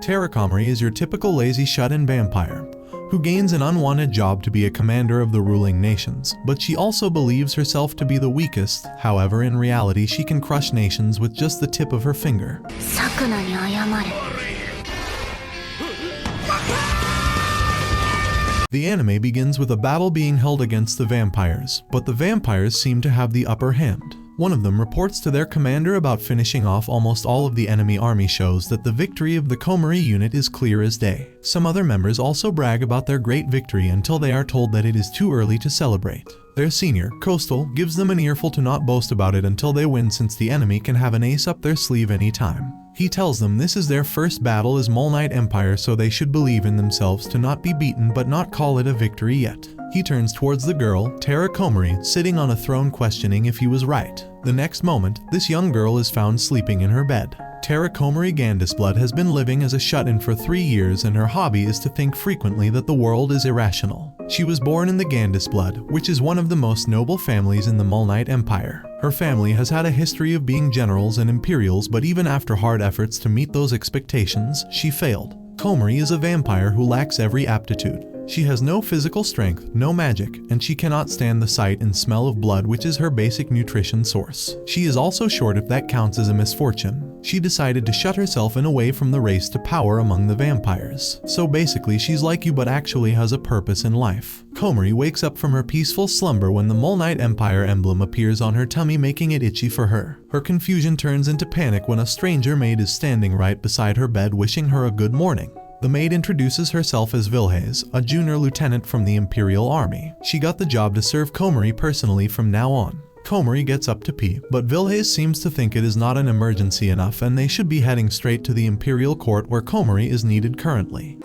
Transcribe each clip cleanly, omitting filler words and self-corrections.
Terakomari is your typical lazy shut-in vampire, who gains an unwanted job to be a commander of the ruling nations, but she also believes herself to be the weakest. However, in reality she can crush nations with just the tip of her finger. The anime begins with a battle being held against the vampires, but the vampires seem to have the upper hand. One of them reports to their commander about finishing off almost all of the enemy army, shows that the victory of the Komari unit is clear as day. Some other members also brag about their great victory until they are told that it is too early to celebrate. Their senior, Coastal, gives them an earful to not boast about it until they win, since the enemy can have an ace up their sleeve anytime. He tells them this is their first battle as Mole Knight Empire, so they should believe in themselves to not be beaten but not call it a victory yet. He turns towards the girl, Terakomari, sitting on a throne, questioning if he was right. The next moment, this young girl is found sleeping in her bed. Terakomari Gandisblood has been living as a shut-in for 3 years, and her hobby is to think frequently that the world is irrational. She was born in the Gandisblood, which is one of the most noble families in the Mole Knight Empire. Her family has had a history of being generals and imperials, but even after hard efforts to meet those expectations, she failed. Komari is a vampire who lacks every aptitude. She has no physical strength, no magic, and she cannot stand the sight and smell of blood, which is her basic nutrition source. She is also short, if that counts as a misfortune. She decided to shut herself in away from the race to power among the vampires. So basically she's like you but actually has a purpose in life. Komari wakes up from her peaceful slumber when the Mole Knight Empire emblem appears on her tummy, making it itchy for her. Her confusion turns into panic when a stranger maid is standing right beside her bed, wishing her a good morning. The maid introduces herself as Vilhes, a junior lieutenant from the Imperial Army. She got the job to serve Komari personally from now on. Komari gets up to pee, but Vilhes seems to think it is not an emergency enough and they should be heading straight to the Imperial Court, where Komari is needed currently.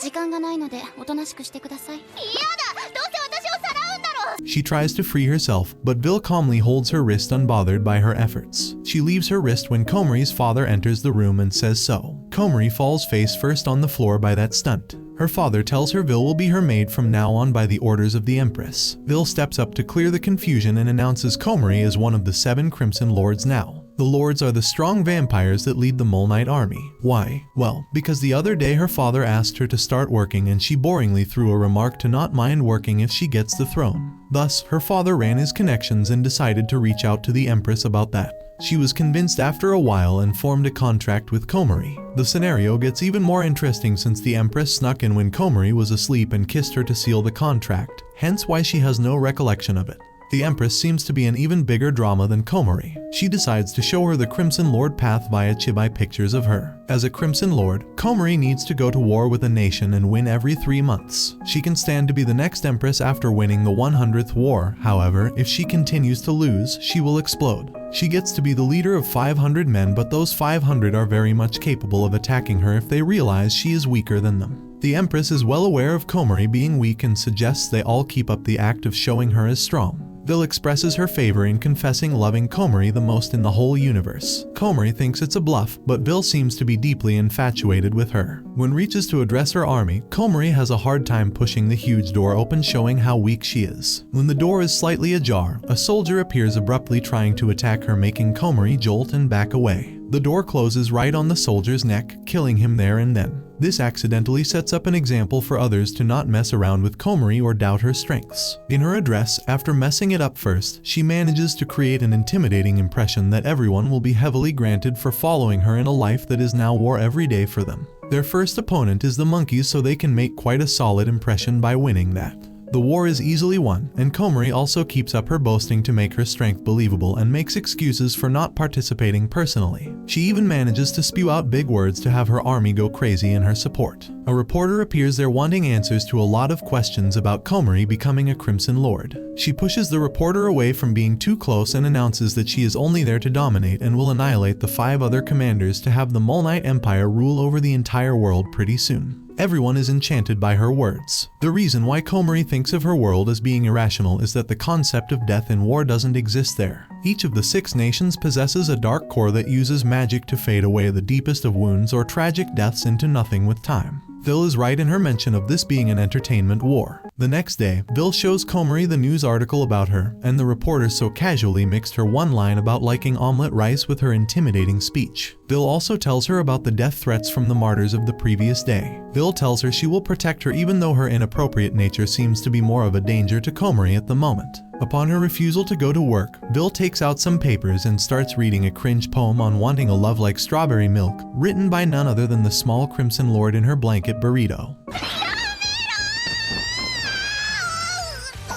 She tries to free herself, but Vil calmly holds her wrist, unbothered by her efforts. She leaves her wrist when Komari's father enters the room and says so. Komari falls face first on the floor by that stunt. Her father tells her Vil will be her maid from now on by the orders of the Empress. Vil steps up to clear the confusion and announces Komari as one of the 7 Crimson Lords now. The Lords are the strong vampires that lead the Mole Knight army. Why? Well, because the other day her father asked her to start working and she boringly threw a remark to not mind working if she gets the throne. Thus, her father ran his connections and decided to reach out to the Empress about that. She was convinced after a while and formed a contract with Komari. The scenario gets even more interesting since the Empress snuck in when Komari was asleep and kissed her to seal the contract, hence why she has no recollection of it. The Empress seems to be an even bigger drama than Komari. She decides to show her the Crimson Lord path via chibi pictures of her. As a Crimson Lord, Komari needs to go to war with a nation and win every 3 months. She can stand to be the next Empress after winning the 100th war. However, if she continues to lose, she will explode. She gets to be the leader of 500 men, but those 500 are very much capable of attacking her if they realize she is weaker than them. The Empress is well aware of Komari being weak and suggests they all keep up the act of showing her as strong. Vil expresses her favor in confessing loving Komari the most in the whole universe. Komari thinks it's a bluff, but Vil seems to be deeply infatuated with her. When reaches to address her army, Komari has a hard time pushing the huge door open, showing how weak she is. When the door is slightly ajar, a soldier appears abruptly trying to attack her, making Komari jolt and back away. The door closes right on the soldier's neck, killing him there and then. This accidentally sets up an example for others to not mess around with Komari or doubt her strengths. In her address, after messing it up first, she manages to create an intimidating impression that everyone will be heavily granted for following her in a life that is now war every day for them. Their first opponent is the monkeys, so they can make quite a solid impression by winning that. The war is easily won, and Komari also keeps up her boasting to make her strength believable and makes excuses for not participating personally. She even manages to spew out big words to have her army go crazy in her support. A reporter appears there wanting answers to a lot of questions about Komari becoming a Crimson Lord. She pushes the reporter away from being too close and announces that she is only there to dominate and will annihilate the 5 other commanders to have the Mole Knight Empire rule over the entire world pretty soon. Everyone is enchanted by her words. The reason why Komari thinks of her world as being irrational is that the concept of death in war doesn't exist there. Each of the 6 nations possesses a dark core that uses magic to fade away the deepest of wounds or tragic deaths into nothing with time. Vil is right in her mention of this being an entertainment war. The next day, Vil shows Komari the news article about her, and the reporter so casually mixed her one line about liking omelette rice with her intimidating speech. Vil also tells her about the death threats from the martyrs of the previous day. Vil tells her she will protect her even though her inappropriate nature seems to be more of a danger to Komari at the moment. Upon her refusal to go to work, Vil takes out some papers and starts reading a cringe poem on wanting a love like strawberry milk, written by none other than the small crimson lord in her blanket burrito.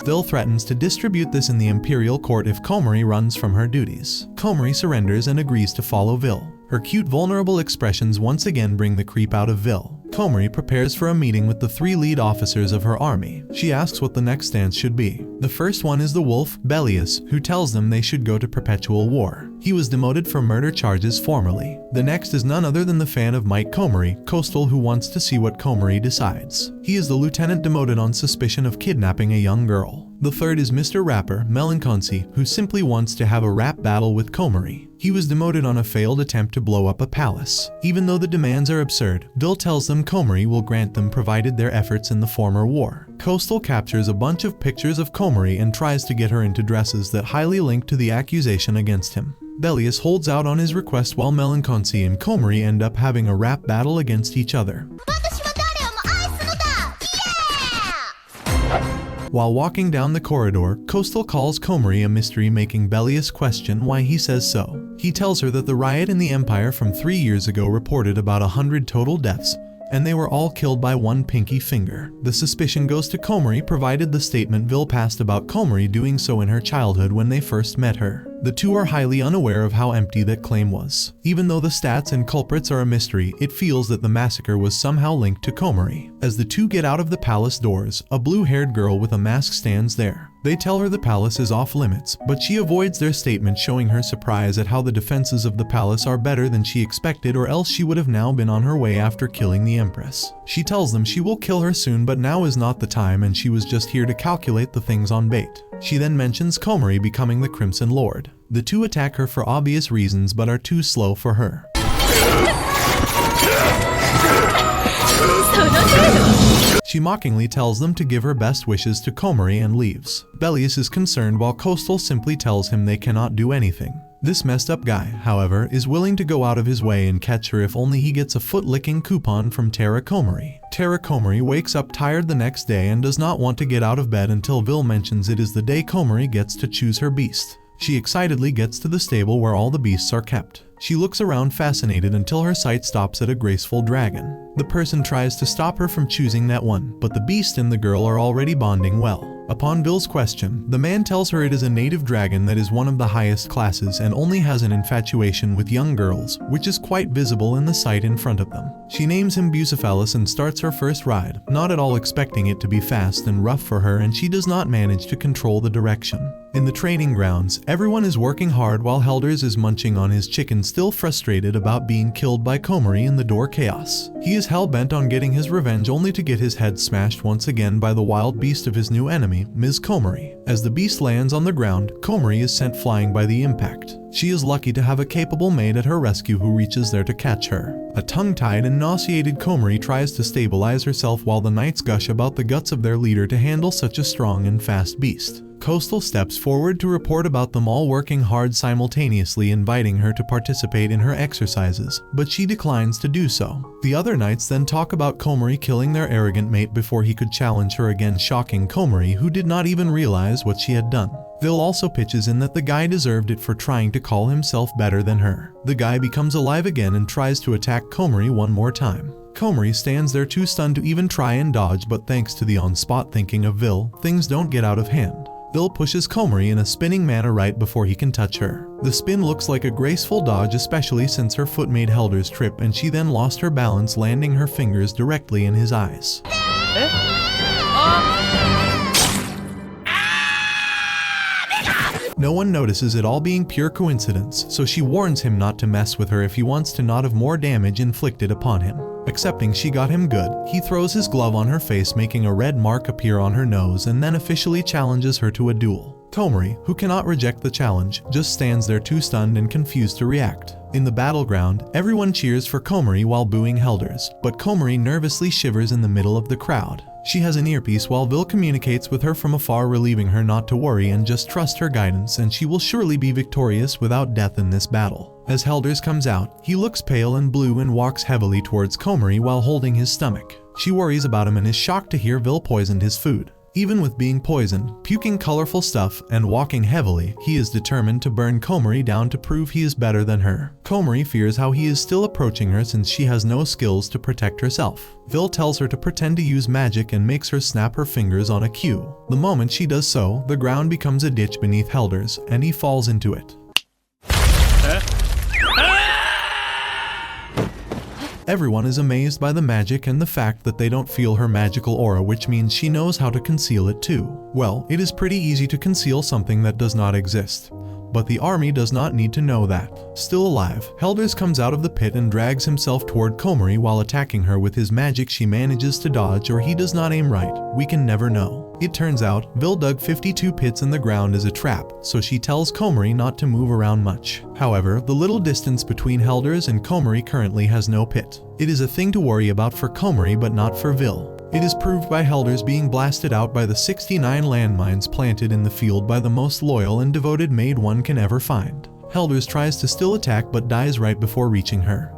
Vil threatens to distribute this in the imperial court if Komari runs from her duties. Komari surrenders and agrees to follow Vil. Her cute vulnerable expressions once again bring the creep out of Vil. Komari prepares for a meeting with the 3 lead officers of her army. She asks what the next stance should be. The first one is the wolf, Bellius, who tells them they should go to perpetual war. He was demoted for murder charges formerly. The next is none other than the fan of Might Komari, Coastal, who wants to see what Komari decides. He is the lieutenant demoted on suspicion of kidnapping a young girl. The third is Mr. Rapper, Melanchonsi, who simply wants to have a rap battle with Komari. He was demoted on a failed attempt to blow up a palace. Even though the demands are absurd, Vil tells them Komari will grant them provided their efforts in the former war. Coastal captures a bunch of pictures of Komari and tries to get her into dresses that highly link to the accusation against him. Bellius holds out on his request while Melanchonsi and Komari end up having a rap battle against each other. While walking down the corridor, Coastal calls Komari a mystery, making Bellius question why he says so. He tells her that the riot in the Empire from 3 years ago reported about 100 total deaths, and they were all killed by one pinky finger. The suspicion goes to Komari, provided the statement Vil passed about Komari doing so in her childhood when they first met her. The two are highly unaware of how empty that claim was. Even though the stats and culprits are a mystery, it feels that the massacre was somehow linked to Komari. As the two get out of the palace doors, a blue-haired girl with a mask stands there. They tell her the palace is off limits, but she avoids their statement, showing her surprise at how the defenses of the palace are better than she expected, or else she would have now been on her way after killing the Empress. She tells them she will kill her soon, but now is not the time and she was just here to calculate the things on bait. She then mentions Komari becoming the Crimson Lord. The two attack her for obvious reasons but are too slow for her. She mockingly tells them to give her best wishes to Komari and leaves. Bellius is concerned while Coastal simply tells him they cannot do anything. This messed up guy, however, is willing to go out of his way and catch her if only he gets a foot-licking coupon from Terakomari. Terakomari wakes up tired the next day and does not want to get out of bed until Vil mentions it is the day Komari gets to choose her beast. She excitedly gets to the stable where all the beasts are kept. She looks around fascinated until her sight stops at a graceful dragon. The person tries to stop her from choosing that one, but the beast and the girl are already bonding well. Upon Vil's question, the man tells her it is a native dragon that is one of the highest classes and only has an infatuation with young girls, which is quite visible in the sight in front of them. She names him Bucephalus and starts her first ride, not at all expecting it to be fast and rough for her, and she does not manage to control the direction. In the training grounds, everyone is working hard while Helders is munching on his chicken, still frustrated about being killed by Komari in the door chaos. He is hell-bent on getting his revenge, only to get his head smashed once again by the wild beast of his new enemy, Ms. Komari. As the beast lands on the ground, Komari is sent flying by the impact. She is lucky to have a capable maid at her rescue who reaches there to catch her. A tongue-tied and nauseated Komari tries to stabilize herself while the knights gush about the guts of their leader to handle such a strong and fast beast. Coastal steps forward to report about them all working hard simultaneously, inviting her to participate in her exercises, but she declines to do so. The other knights then talk about Komari killing their arrogant mate before he could challenge her again, shocking Komari, who did not even realize what she had done. Vil also pitches in that the guy deserved it for trying to call himself better than her. The guy becomes alive again and tries to attack Komari one more time. Komari stands there too stunned to even try and dodge, but thanks to the on-spot thinking of Vil, things don't get out of hand. Vil pushes Komari in a spinning manner right before he can touch her. The spin looks like a graceful dodge, especially since her foot made Helders trip and she then lost her balance, landing her fingers directly in his eyes. No one notices it all being pure coincidence, so she warns him not to mess with her if he wants to not have more damage inflicted upon him. Accepting she got him good, he throws his glove on her face, making a red mark appear on her nose, and then officially challenges her to a duel. Komari, who cannot reject the challenge, just stands there too stunned and confused to react. In the battleground, everyone cheers for Komari while booing Helders, but Komari nervously shivers in the middle of the crowd. She has an earpiece while Vil communicates with her from afar, relieving her not to worry and just trust her guidance, and she will surely be victorious without death in this battle. As Helders comes out, he looks pale and blue and walks heavily towards Komari while holding his stomach. She worries about him and is shocked to hear Vil poisoned his food. Even with being poisoned, puking colorful stuff, and walking heavily, he is determined to burn Komari down to prove he is better than her. Komari fears how he is still approaching her since she has no skills to protect herself. Vil tells her to pretend to use magic and makes her snap her fingers on a cue. The moment she does so, the ground becomes a ditch beneath Helders, and he falls into it. Everyone is amazed by the magic and the fact that they don't feel her magical aura, which means she knows how to conceal it too. Well, it is pretty easy to conceal something that does not exist. But the army does not need to know that. Still alive, Helders comes out of the pit and drags himself toward Komari while attacking her with his magic. She manages to dodge, or he does not aim right. We can never know. It turns out, Vil dug 52 pits in the ground as a trap, so she tells Komari not to move around much. However, the little distance between Helders and Komari currently has no pit. It is a thing to worry about for Komari but not for Vil. It is proved by Helders being blasted out by the 69 landmines planted in the field by the most loyal and devoted maid one can ever find. Helders tries to still attack but dies right before reaching her.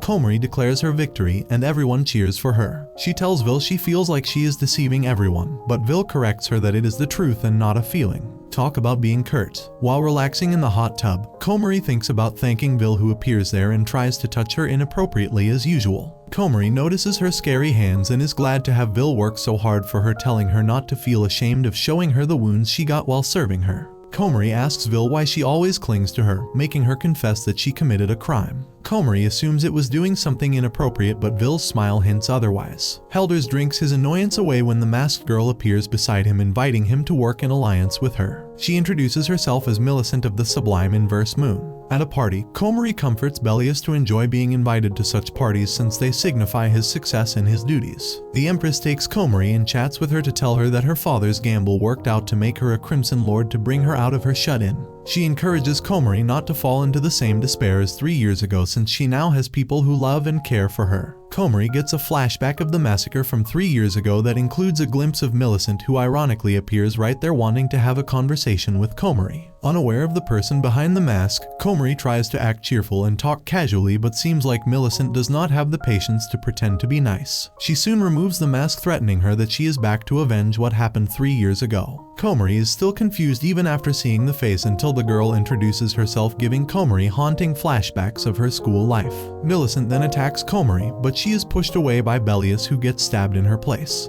Komari declares her victory and everyone cheers for her. She tells Vil she feels like she is deceiving everyone, but Vil corrects her that it is the truth and not a feeling. Talk about being curt. While relaxing in the hot tub, Komari thinks about thanking Vil, who appears there and tries to touch her inappropriately as usual. Komari notices her scary hands and is glad to have Vil work so hard for her, telling her not to feel ashamed of showing her the wounds she got while serving her. Komari asks Vil why she always clings to her, making her confess that she committed a crime. Komari assumes it was doing something inappropriate, but Vil's smile hints otherwise. Helders drinks his annoyance away when the masked girl appears beside him, inviting him to work in alliance with her. She introduces herself as Millicent of the Sublime Inverse Moon. At a party, Komari comforts Belius to enjoy being invited to such parties since they signify his success in his duties. The Empress takes Komari and chats with her to tell her that her father's gamble worked out to make her a Crimson Lord to bring her out of her shut-in. She encourages Komari not to fall into the same despair as 3 years ago, since she now has people who love and care for her. Komari gets a flashback of the massacre from 3 years ago that includes a glimpse of Millicent, who ironically appears right there wanting to have a conversation with Komari. Unaware of the person behind the mask, Komari tries to act cheerful and talk casually, but seems like Millicent does not have the patience to pretend to be nice. She soon removes the mask, threatening her that she is back to avenge what happened 3 years ago. Komari is still confused even after seeing the face, until the girl introduces herself, giving Komari haunting flashbacks of her school life. Millicent then attacks Komari, but she is pushed away by Belius, who gets stabbed in her place.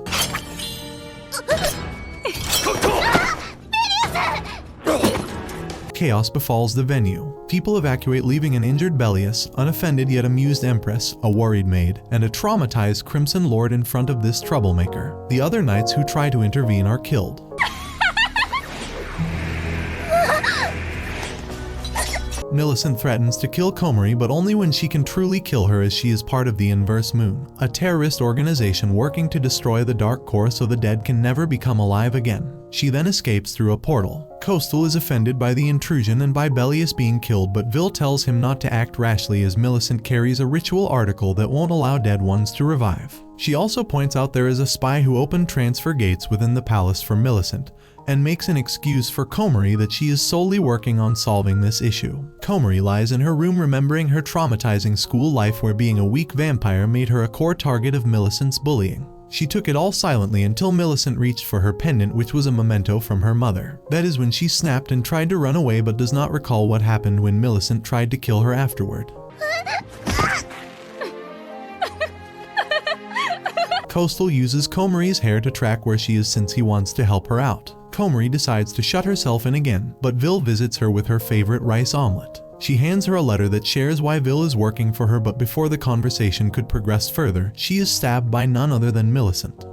Chaos befalls the venue. People evacuate, leaving an injured Belius, unoffended yet amused Empress, a worried maid, and a traumatized Crimson Lord in front of this troublemaker. The other knights who try to intervene are killed. Millicent threatens to kill Komari, but only when she can truly kill her, as she is part of the Inverse Moon, a terrorist organization working to destroy the Dark Core so the dead can never become alive again. She then escapes through a portal. Coastal is offended by the intrusion and by Belius being killed, but Vil tells him not to act rashly, as Millicent carries a ritual article that won't allow dead ones to revive. She also points out there is a spy who opened transfer gates within the palace for Millicent, and makes an excuse for Komari that she is solely working on solving this issue. Komari lies in her room remembering her traumatizing school life, where being a weak vampire made her a core target of Millicent's bullying. She took it all silently until Millicent reached for her pendant, which was a memento from her mother. That is when she snapped and tried to run away, but does not recall what happened when Millicent tried to kill her afterward. Coastal uses Komari's hair to track where she is since he wants to help her out. Komari decides to shut herself in again, but Vil visits her with her favorite rice omelet. She hands her a letter that shares why Vil is working for her, but before the conversation could progress further, she is stabbed by none other than Millicent.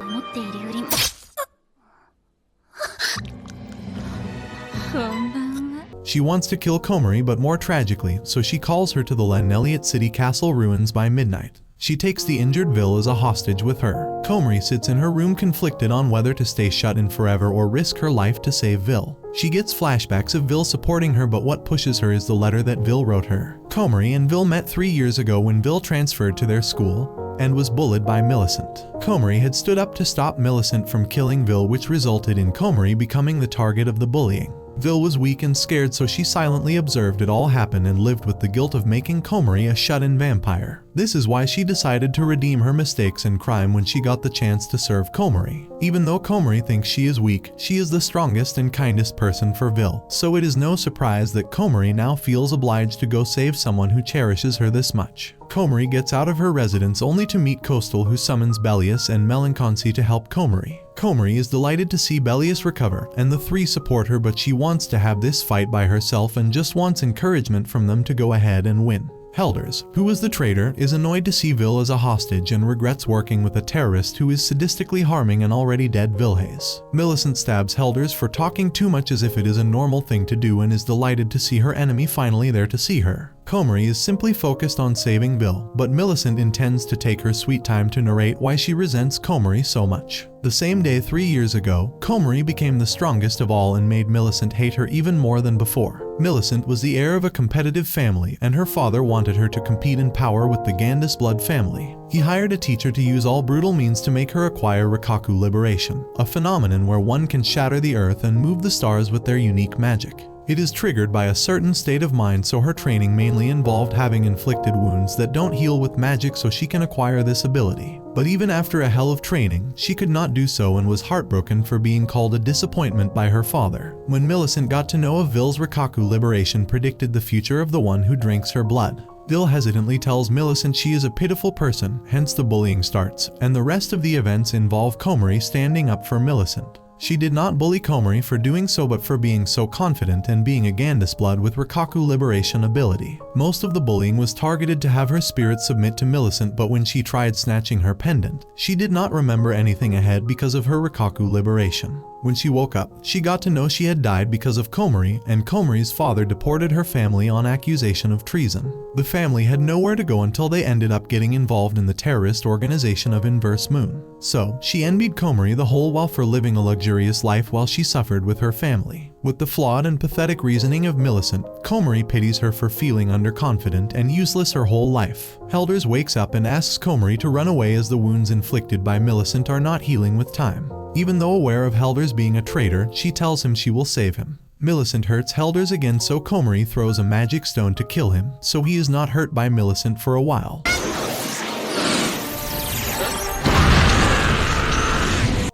She wants to kill Komari, but more tragically, so she calls her to the Lanelliot City Castle ruins by midnight. She takes the injured Vil as a hostage with her. Komari sits in her room conflicted on whether to stay shut in forever or risk her life to save Vil. She gets flashbacks of Vil supporting her, but what pushes her is the letter that Vil wrote her. Komari and Vil met 3 years ago when Vil transferred to their school and was bullied by Millicent. Komari had stood up to stop Millicent from killing Vil, which resulted in Komari becoming the target of the bullying. Vil was weak and scared, so she silently observed it all happen and lived with the guilt of making Komari a shut-in vampire. This is why she decided to redeem her mistakes and crime when she got the chance to serve Komari. Even though Komari thinks she is weak, she is the strongest and kindest person for Vil, so it is no surprise that Komari now feels obliged to go save someone who cherishes her this much. Komari gets out of her residence only to meet Coastal, who summons Bellius and Melanchoncy to help Komari. Komari is delighted to see Bellius recover, and the three support her, but she wants to have this fight by herself and just wants encouragement from them to go ahead and win. Helders, who was the traitor, is annoyed to see Vil as a hostage and regrets working with a terrorist who is sadistically harming an already dead Vilhaze. Millicent stabs Helders for talking too much as if it is a normal thing to do and is delighted to see her enemy finally there to see her. Komari is simply focused on saving Vil, but Millicent intends to take her sweet time to narrate why she resents Komari so much. The same day 3 years ago, Komari became the strongest of all and made Millicent hate her even more than before. Millicent was the heir of a competitive family, and her father wanted her to compete in power with the Gandus blood family. He hired a teacher to use all brutal means to make her acquire Rikaku Liberation, a phenomenon where one can shatter the earth and move the stars with their unique magic. It is triggered by a certain state of mind, so her training mainly involved having inflicted wounds that don't heal with magic so she can acquire this ability. But even after a hell of training, she could not do so and was heartbroken for being called a disappointment by her father. When Millicent got to know of Vil's Rikaku Liberation predicted the future of the one who drinks her blood. Vil hesitantly tells Millicent she is a pitiful person, hence the bullying starts, and the rest of the events involve Komari standing up for Millicent. She did not bully Komari for doing so, but for being so confident and being a Gandus blood with Rikaku Liberation ability. Most of the bullying was targeted to have her spirit submit to Millicent, but when she tried snatching her pendant, she did not remember anything ahead because of her Rikaku Liberation. When she woke up, she got to know she had died because of Komari, and Komari's father deported her family on accusation of treason. The family had nowhere to go until they ended up getting involved in the terrorist organization of Inverse Moon. So, she envied Komari the whole while for living a luxurious life while she suffered with her family. With the flawed and pathetic reasoning of Millicent, Komari pities her for feeling underconfident and useless her whole life. Helders wakes up and asks Komari to run away as the wounds inflicted by Millicent are not healing with time. Even though aware of Helders being a traitor, she tells him she will save him. Millicent hurts Helders again, so Komari throws a magic stone to kill him, so he is not hurt by Millicent for a while.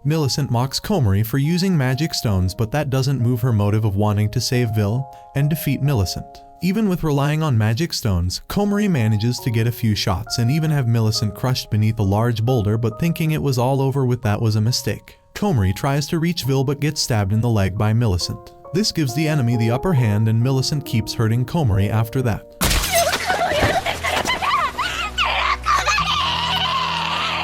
Millicent mocks Komari for using magic stones, but that doesn't move her motive of wanting to save Vil and defeat Millicent. Even with relying on magic stones, Komari manages to get a few shots and even have Millicent crushed beneath a large boulder, but thinking it was all over with that was a mistake. Komari tries to reach Vil but gets stabbed in the leg by Millicent. This gives the enemy the upper hand and Millicent keeps hurting Komari after that.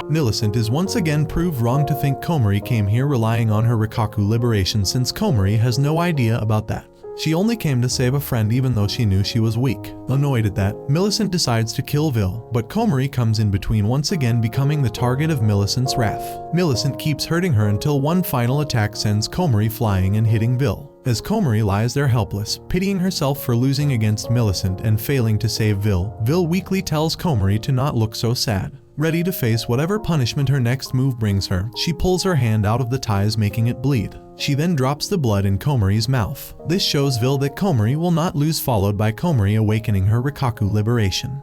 Millicent is once again proved wrong to think Komari came here relying on her Rikaku Liberation, since Komari has no idea about that. She only came to save a friend even though she knew she was weak. Annoyed at that, Millicent decides to kill Vil, but Komari comes in between, once again becoming the target of Millicent's wrath. Millicent keeps hurting her until one final attack sends Komari flying and hitting Vil. As Komari lies there helpless, pitying herself for losing against Millicent and failing to save Vil, Vil weakly tells Komari to not look so sad. Ready to face whatever punishment her next move brings her, she pulls her hand out of the ties, making it bleed. She then drops the blood in Komari's mouth. This shows Vil that Komari will not lose, followed by Komari awakening her Rikaku Liberation.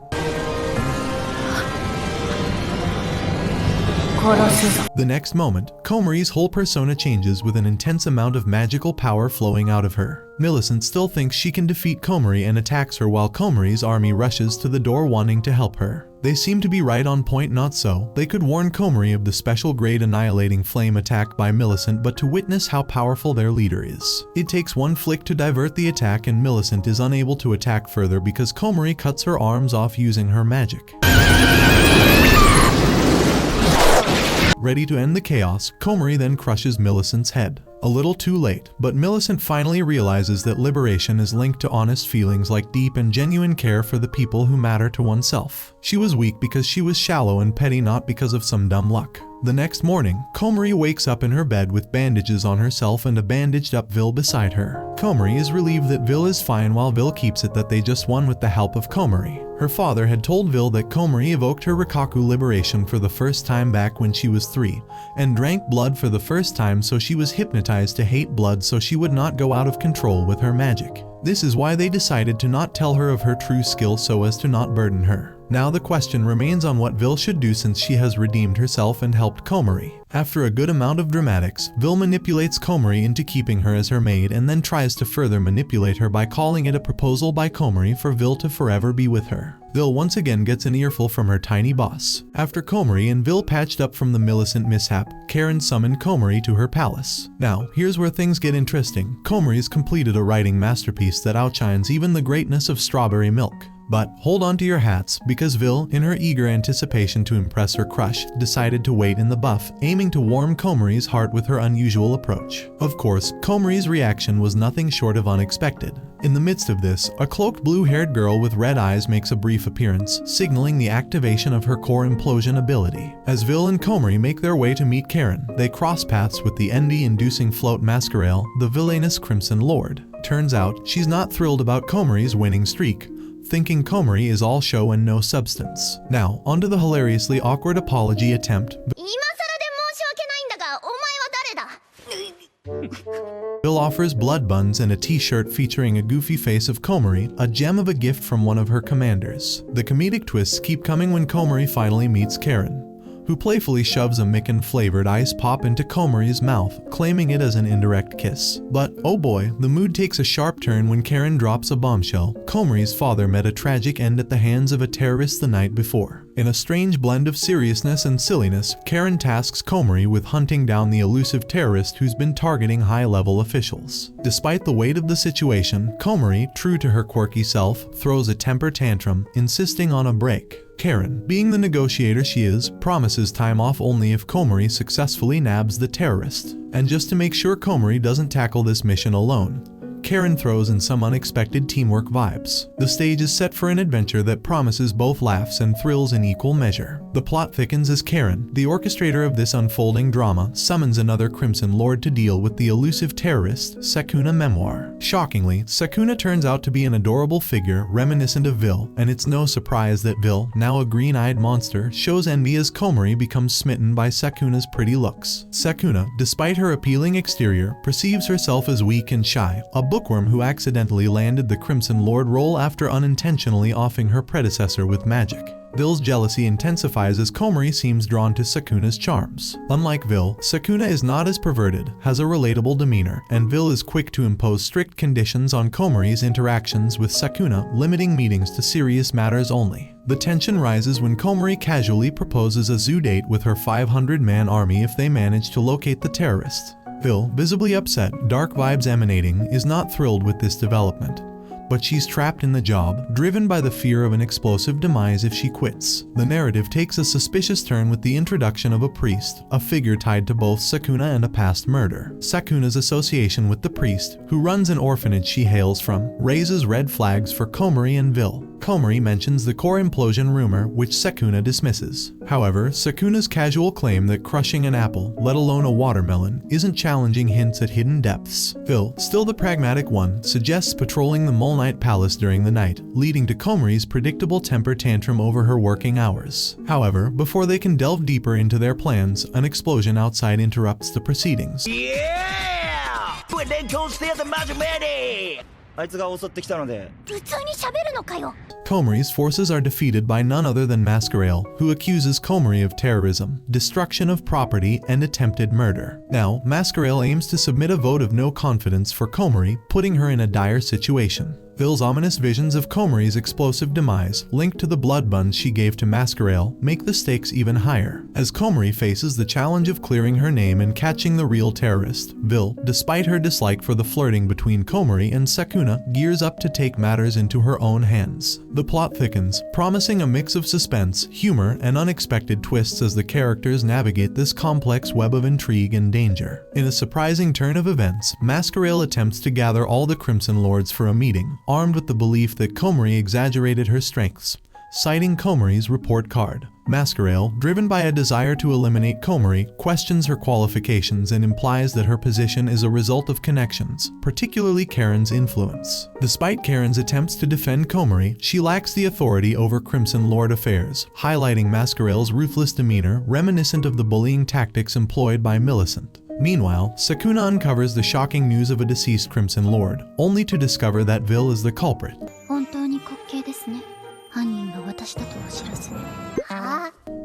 The next moment, Komari's whole persona changes with an intense amount of magical power flowing out of her. Millicent still thinks she can defeat Komari and attacks her while Komari's army rushes to the door wanting to help her. They seem to be right on point, not so. They could warn Komari of the special grade annihilating flame attack by Millicent, but to witness how powerful their leader is. It takes one flick to divert the attack and Millicent is unable to attack further because Komari cuts her arms off using her magic. Ready to end the chaos, Komari then crushes Millicent's head. A little too late, but Millicent finally realizes that liberation is linked to honest feelings like deep and genuine care for the people who matter to oneself. She was weak because she was shallow and petty, not because of some dumb luck. The next morning, Komari wakes up in her bed with bandages on herself and a bandaged up Vil beside her. Komari is relieved that Vil is fine while Vil keeps it that they just won with the help of Komari. Her father had told Vil that Komari evoked her Rikaku liberation for the first time back when she was 3, and drank blood for the first time, so she was hypnotized to hate blood so she would not go out of control with her magic. This is why they decided to not tell her of her true skill so as to not burden her. Now the question remains on what Vil should do since she has redeemed herself and helped Komari. After a good amount of dramatics, Vil manipulates Komari into keeping her as her maid and then tries to further manipulate her by calling it a proposal by Komari for Vil to forever be with her. Vil once again gets an earful from her tiny boss. After Komari and Vil patched up from the Millicent mishap, Karen summoned Komari to her palace. Now, here's where things get interesting. Komari's completed a writing masterpiece that outshines even the greatness of Strawberry Milk. But hold on to your hats, because Vil, in her eager anticipation to impress her crush, decided to wait in the buff, aiming to warm Komari's heart with her unusual approach. Of course, Komari's reaction was nothing short of unexpected. In the midst of this, a cloaked blue-haired girl with red eyes makes a brief appearance, signaling the activation of her core implosion ability. As Vil and Komari make their way to meet Karen, they cross paths with the envy-inducing float Masquerale, the villainous Crimson Lord. Turns out, she's not thrilled about Komari's winning streak, thinking Komari is all show and no substance. Now, onto the hilariously awkward apology attempt. Vil offers blood buns and a t-shirt featuring a goofy face of Komari, a gem of a gift from one of her commanders. The comedic twists keep coming when Komari finally meets Karen, who playfully shoves a Mikan-flavored ice pop into Komari's mouth, claiming it as an indirect kiss. But, oh boy, the mood takes a sharp turn when Karen drops a bombshell. Komari's father met a tragic end at the hands of a terrorist the night before. In a strange blend of seriousness and silliness, Karen tasks Komari with hunting down the elusive terrorist who's been targeting high-level officials. Despite the weight of the situation, Komari, true to her quirky self, throws a temper tantrum, insisting on a break. Karen, being the negotiator she is, promises time off only if Komari successfully nabs the terrorist. And just to make sure Komari doesn't tackle this mission alone, Karen throws in some unexpected teamwork vibes. The stage is set for an adventure that promises both laughs and thrills in equal measure. The plot thickens as Karen, the orchestrator of this unfolding drama, summons another Crimson Lord to deal with the elusive terrorist, Sakuna Memoir. Shockingly, Sakuna turns out to be an adorable figure reminiscent of Vil, and it's no surprise that Vil, now a green-eyed monster, shows envy as Komari becomes smitten by Sakuna's pretty looks. Sakuna, despite her appealing exterior, perceives herself as weak and shy, a bookworm who accidentally landed the Crimson Lord role after unintentionally offing her predecessor with magic. Vil's jealousy intensifies as Komari seems drawn to Sakuna's charms. Unlike Vil, Sakuna is not as perverted, has a relatable demeanor, and Vil is quick to impose strict conditions on Komari's interactions with Sakuna, limiting meetings to serious matters only. The tension rises when Komari casually proposes a zoo date with her 500-man army if they manage to locate the terrorist. Vil, visibly upset, dark vibes emanating, is not thrilled with this development. But she's trapped in the job, driven by the fear of an explosive demise if she quits. The narrative takes a suspicious turn with the introduction of a priest, a figure tied to both Sakuna and a past murder. Sakuna's association with the priest, who runs an orphanage she hails from, raises red flags for Komari and Vil. Komari mentions the core implosion rumor, which Sakuna dismisses. However, Sakuna's casual claim that crushing an apple, let alone a watermelon, isn't challenging hints at hidden depths. Vil, still the pragmatic one, suggests patrolling the Mole Knight Palace during the night, leading to Komari's predictable temper tantrum over her working hours. However, before they can delve deeper into their plans, an explosion outside interrupts the proceedings. Yeah! Komari's forces are defeated by none other than Masquerale, who accuses Komari of terrorism, destruction of property, and attempted murder. Now, Masquerale aims to submit a vote of no confidence for Komari, putting her in a dire situation. Ville's ominous visions of Komari's explosive demise, linked to the blood buns she gave to Masquerale, make the stakes even higher. As Komari faces the challenge of clearing her name and catching the real terrorist, Ville, despite her dislike for the flirting between Komari and Sukuna, gears up to take matters into her own hands. The plot thickens, promising a mix of suspense, humor, and unexpected twists as the characters navigate this complex web of intrigue and danger. In a surprising turn of events, Masquerale attempts to gather all the Crimson Lords for a meeting, armed with the belief that Komari exaggerated her strengths, citing Komari's report card. Masquerale, driven by a desire to eliminate Komari, questions her qualifications and implies that her position is a result of connections, particularly Karen's influence. Despite Karen's attempts to defend Komari, she lacks the authority over Crimson Lord affairs, highlighting Masquerale's ruthless demeanor, reminiscent of the bullying tactics employed by Millicent. Meanwhile, Sukuna uncovers the shocking news of a deceased Crimson Lord, only to discover that Ville is the culprit.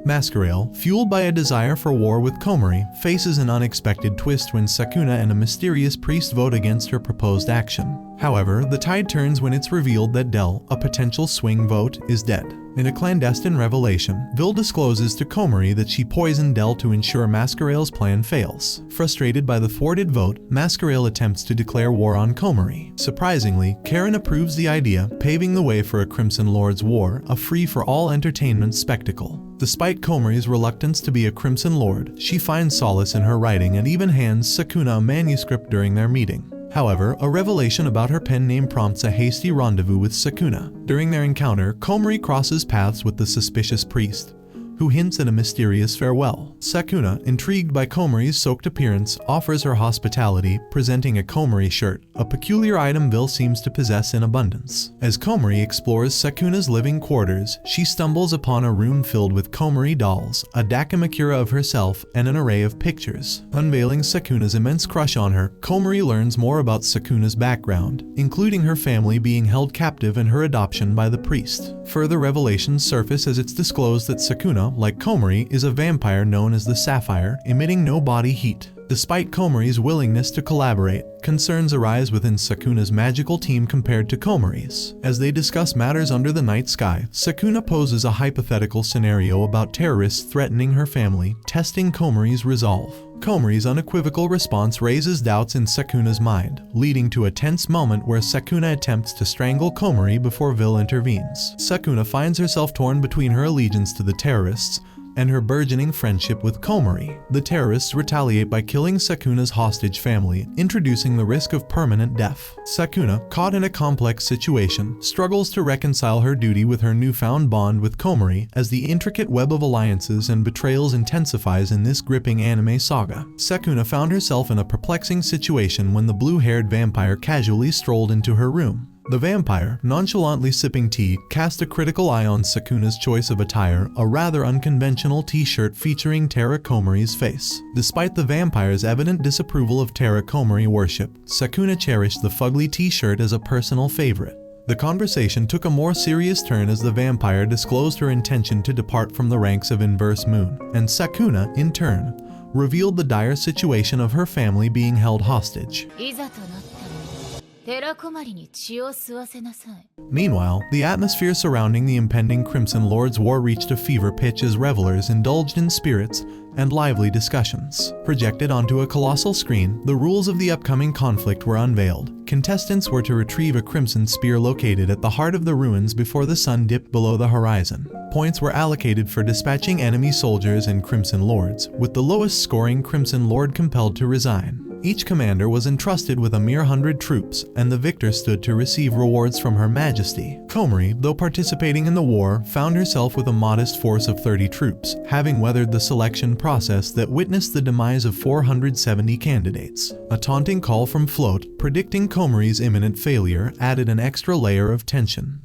Masquerale, fueled by a desire for war with Komari, faces an unexpected twist when Sukuna and a mysterious priest vote against her proposed action. However, the tide turns when it's revealed that Del, a potential swing vote, is dead. In a clandestine revelation, Ville discloses to Komari that she poisoned Del to ensure Masquerale's plan fails. Frustrated by the thwarted vote, Masquerale attempts to declare war on Komari. Surprisingly, Karen approves the idea, paving the way for a Crimson Lord's War, a free-for-all entertainment spectacle. Despite Komari's reluctance to be a Crimson Lord, she finds solace in her writing and even hands Sukuna a manuscript during their meeting. However, a revelation about her pen name prompts a hasty rendezvous with Sukuna. During their encounter, Komari crosses paths with the suspicious priest, who hints at a mysterious farewell. Sukuna, intrigued by Komari's soaked appearance, offers her hospitality, presenting a Komari shirt, a peculiar item Ville seems to possess in abundance. As Komari explores Sukuna's living quarters, she stumbles upon a room filled with Komari dolls, a dakimakura of herself, and an array of pictures. Unveiling Sukuna's immense crush on her, Komari learns more about Sukuna's background, including her family being held captive and her adoption by the priest. Further revelations surface as it's disclosed that Sukuna, like Komari, is a vampire known as the Sapphire, emitting no body heat. Despite Komari's willingness to collaborate, concerns arise within Sukuna's magical team compared to Komari's. As they discuss matters under the night sky, Sukuna poses a hypothetical scenario about terrorists threatening her family, testing Komari's resolve. Komari's unequivocal response raises doubts in Sukuna's mind, leading to a tense moment where Sukuna attempts to strangle Komari before Ville intervenes. Sukuna finds herself torn between her allegiance to the terrorists and her burgeoning friendship with Komari. The terrorists retaliate by killing Sukuna's hostage family, introducing the risk of permanent death. Sukuna, caught in a complex situation, struggles to reconcile her duty with her newfound bond with Komari as the intricate web of alliances and betrayals intensifies in this gripping anime saga. Sukuna found herself in a perplexing situation when the blue-haired vampire casually strolled into her room. The vampire, nonchalantly sipping tea, cast a critical eye on Sukuna's choice of attire, a rather unconventional t-shirt featuring Terakomari's face. Despite the vampire's evident disapproval of Terakomari worship, Sukuna cherished the fugly t-shirt as a personal favorite. The conversation took a more serious turn as the vampire disclosed her intention to depart from the ranks of Inverse Moon, and Sukuna, in turn, revealed the dire situation of her family being held hostage. Meanwhile, the atmosphere surrounding the impending Crimson Lord's War reached a fever pitch as revelers indulged in spirits and lively discussions. Projected onto a colossal screen, the rules of the upcoming conflict were unveiled. Contestants were to retrieve a crimson spear located at the heart of the ruins before the sun dipped below the horizon. Points were allocated for dispatching enemy soldiers and Crimson Lords, with the lowest scoring Crimson Lord compelled to resign. Each commander was entrusted with a mere 100 troops, and the victor stood to receive rewards from Her Majesty. Komari, though participating in the war, found herself with a modest force of 30 troops, having weathered the selection process that witnessed the demise of 470 candidates. A taunting call from Float, predicting Komari's imminent failure, added an extra layer of tension.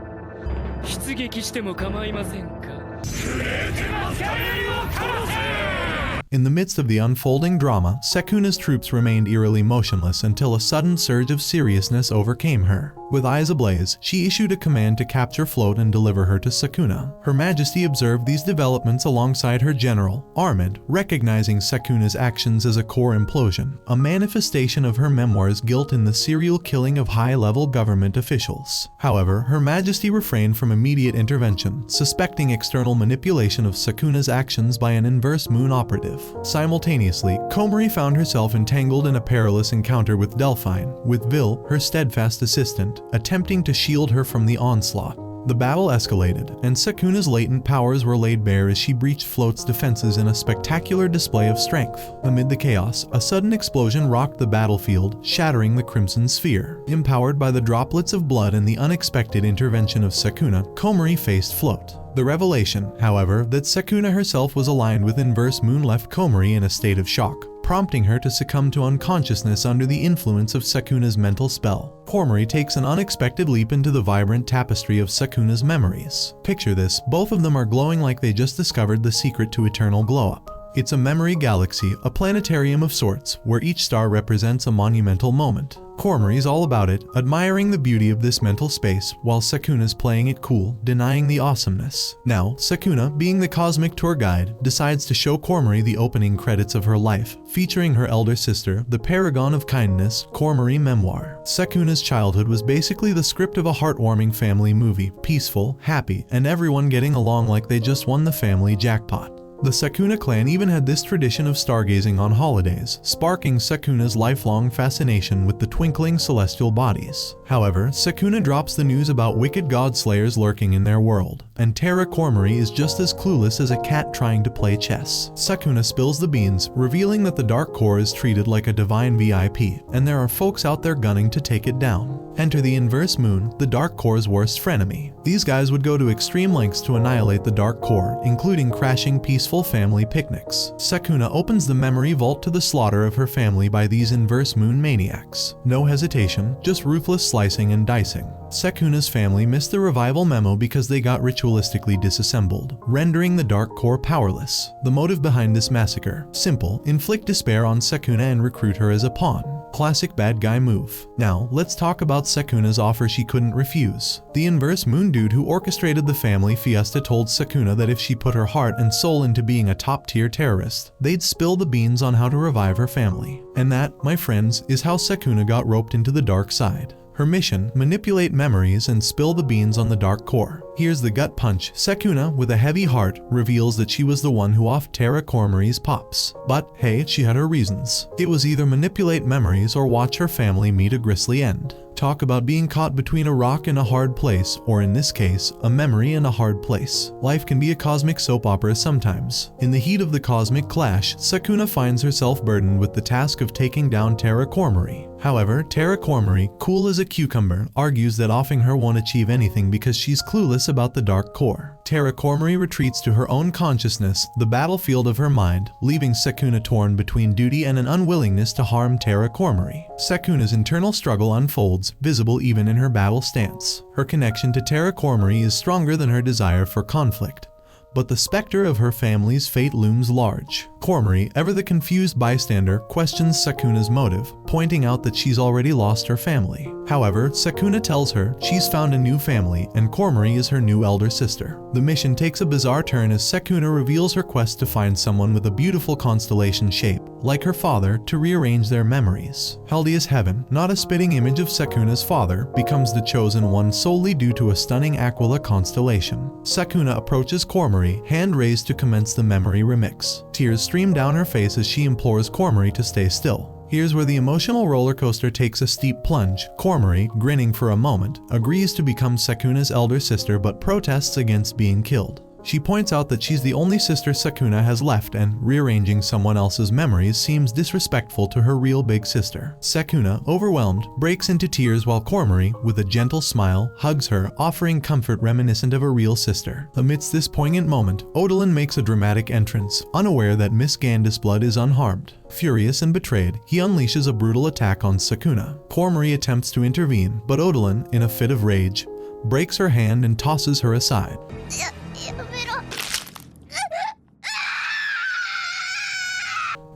In the midst of the unfolding drama, Sukuna's troops remained eerily motionless until a sudden surge of seriousness overcame her. With eyes ablaze, she issued a command to capture Float and deliver her to Sukuna. Her Majesty observed these developments alongside her general, Armand, recognizing Sukuna's actions as a core implosion, a manifestation of her memoir's guilt in the serial killing of high-level government officials. However, Her Majesty refrained from immediate intervention, suspecting external manipulation of Sukuna's actions by an inverse moon operative. Simultaneously, Komari found herself entangled in a perilous encounter with Delphine, with Vil, her steadfast assistant, attempting to shield her from the onslaught. The battle escalated, and Sukuna's latent powers were laid bare as she breached Float's defenses in a spectacular display of strength. Amid the chaos, a sudden explosion rocked the battlefield, shattering the Crimson Sphere. Empowered by the droplets of blood and the unexpected intervention of Sukuna, Komari faced Float. The revelation, however, that Sukuna herself was aligned with Inverse Moon left Komari in a state of shock, prompting her to succumb to unconsciousness under the influence of Sukuna's mental spell. Komari takes an unexpected leap into the vibrant tapestry of Sukuna's memories. Picture this, both of them are glowing like they just discovered the secret to eternal glow-up. It's a memory galaxy, a planetarium of sorts, where each star represents a monumental moment. Komari's all about it, admiring the beauty of this mental space, while Sukuna's playing it cool, denying the awesomeness. Now, Sukuna, being the cosmic tour guide, decides to show Komari the opening credits of her life, featuring her elder sister, the paragon of kindness, Komari Memoir. Sukuna's childhood was basically the script of a heartwarming family movie, peaceful, happy, and everyone getting along like they just won the family jackpot. The Sukuna clan even had this tradition of stargazing on holidays, sparking Sukuna's lifelong fascination with the twinkling celestial bodies. However, Sukuna drops the news about wicked god slayers lurking in their world, and Terakomari is just as clueless as a cat trying to play chess. Sukuna spills the beans, revealing that the Dark Core is treated like a divine VIP, and there are folks out there gunning to take it down. Enter the Inverse Moon, the Dark Core's worst frenemy. These guys would go to extreme lengths to annihilate the Dark Core, including crashing peaceful family picnics. Sukuna opens the memory vault to the slaughter of her family by these Inverse Moon maniacs. No hesitation, just ruthless slicing and dicing. Sukuna's family missed the revival memo because they got ritualistically disassembled, rendering the Dark Core powerless. The motive behind this massacre? Simple, inflict despair on Sukuna and recruit her as a pawn. Classic bad guy move. Now, let's talk about Sukuna's offer she couldn't refuse. The Inverse Moon dude who orchestrated the family fiesta told Sukuna that if she put her heart and soul into being a top-tier terrorist, they'd spill the beans on how to revive her family. And that, my friends, is how Sukuna got roped into the dark side. Her mission, manipulate memories and spill the beans on the Dark Core. Here's the gut punch. Sukuna, with a heavy heart, reveals that she was the one who offed Terakomari's pops. But hey, she had her reasons. It was either manipulate memories or watch her family meet a grisly end. Talk about being caught between a rock and a hard place, or in this case, a memory and a hard place. Life can be a cosmic soap opera sometimes. In the heat of the cosmic clash, Sukuna finds herself burdened with the task of taking down Terakomari. However, Terakomari, cool as a cucumber, argues that offing her won't achieve anything because she's clueless about the Dark Core. Terakomari retreats to her own consciousness, the battlefield of her mind, leaving Sukuna torn between duty and an unwillingness to harm Terakomari. Sukuna's internal struggle unfolds, visible even in her battle stance. Her connection to Terakomari is stronger than her desire for conflict. But the specter of her family's fate looms large. Komari, ever the confused bystander, questions Sukuna's motive, pointing out that she's already lost her family. However, Sukuna tells her she's found a new family, and Komari is her new elder sister. The mission takes a bizarre turn as Sukuna reveals her quest to find someone with a beautiful constellation shape, like her father, to rearrange their memories. Haldia's heaven, not a spitting image of Sukuna's father, becomes the chosen one solely due to a stunning Aquila constellation. Sukuna approaches Komari, hand raised to commence the memory remix. Tears stream down her face as she implores Komari to stay still. Here's where the emotional roller coaster takes a steep plunge. Komari, grinning for a moment, agrees to become Sukuna's elder sister but protests against being killed. She points out that she's the only sister Sukuna has left, and rearranging someone else's memories seems disrespectful to her real big sister. Sukuna, overwhelmed, breaks into tears while Komari, with a gentle smile, hugs her, offering comfort reminiscent of a real sister. Amidst this poignant moment, Odilon makes a dramatic entrance, unaware that Miss Gandis' blood is unharmed. Furious and betrayed, he unleashes a brutal attack on Sukuna. Komari attempts to intervene, but Odilon, in a fit of rage, breaks her hand and tosses her aside.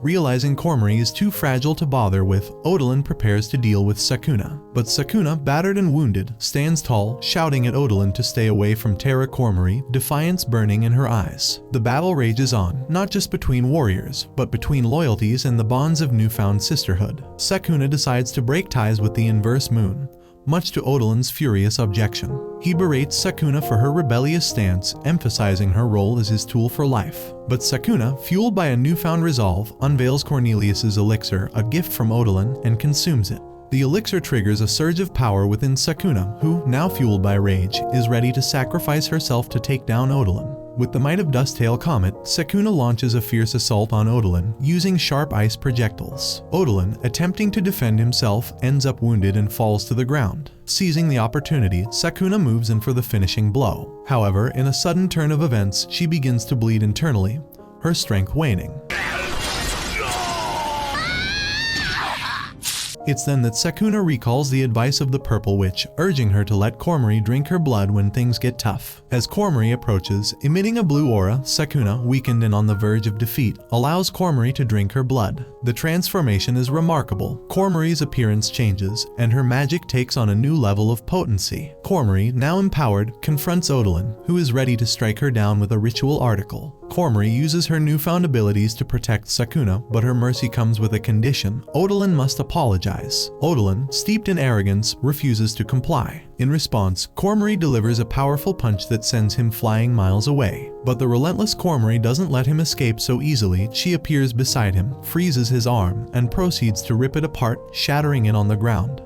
Realizing Komari is too fragile to bother with, Odalin prepares to deal with Sukuna. But Sukuna, battered and wounded, stands tall, shouting at Odalin to stay away from Terakomari, defiance burning in her eyes. The battle rages on, not just between warriors, but between loyalties and the bonds of newfound sisterhood. Sukuna decides to break ties with the inverse moon, much to Odalin's furious objection. He berates Sukuna for her rebellious stance, emphasizing her role as his tool for life. But Sukuna, fueled by a newfound resolve, unveils Cornelius's elixir, a gift from Odalin, and consumes it. The elixir triggers a surge of power within Sukuna, who, now fueled by rage, is ready to sacrifice herself to take down Odalin. With the might of Dusttail Comet, Sukuna launches a fierce assault on Odalin, using sharp ice projectiles. Odalin, attempting to defend himself, ends up wounded and falls to the ground. Seizing the opportunity, Sukuna moves in for the finishing blow. However, in a sudden turn of events, she begins to bleed internally, her strength waning. It's then that Sukuna recalls the advice of the Purple Witch, urging her to let Komari drink her blood when things get tough. As Komari approaches, emitting a blue aura, Sukuna, weakened and on the verge of defeat, allows Komari to drink her blood. The transformation is remarkable. Komari's appearance changes, and her magic takes on a new level of potency. Komari, now empowered, confronts Odalin, who is ready to strike her down with a ritual article. Komari uses her newfound abilities to protect Sukuna, but her mercy comes with a condition: Odalin must apologize. Odalin, steeped in arrogance, refuses to comply. In response, Komari delivers a powerful punch that sends him flying miles away. But the relentless Komari doesn't let him escape so easily. She appears beside him, freezes his arm, and proceeds to rip it apart, shattering it on the ground.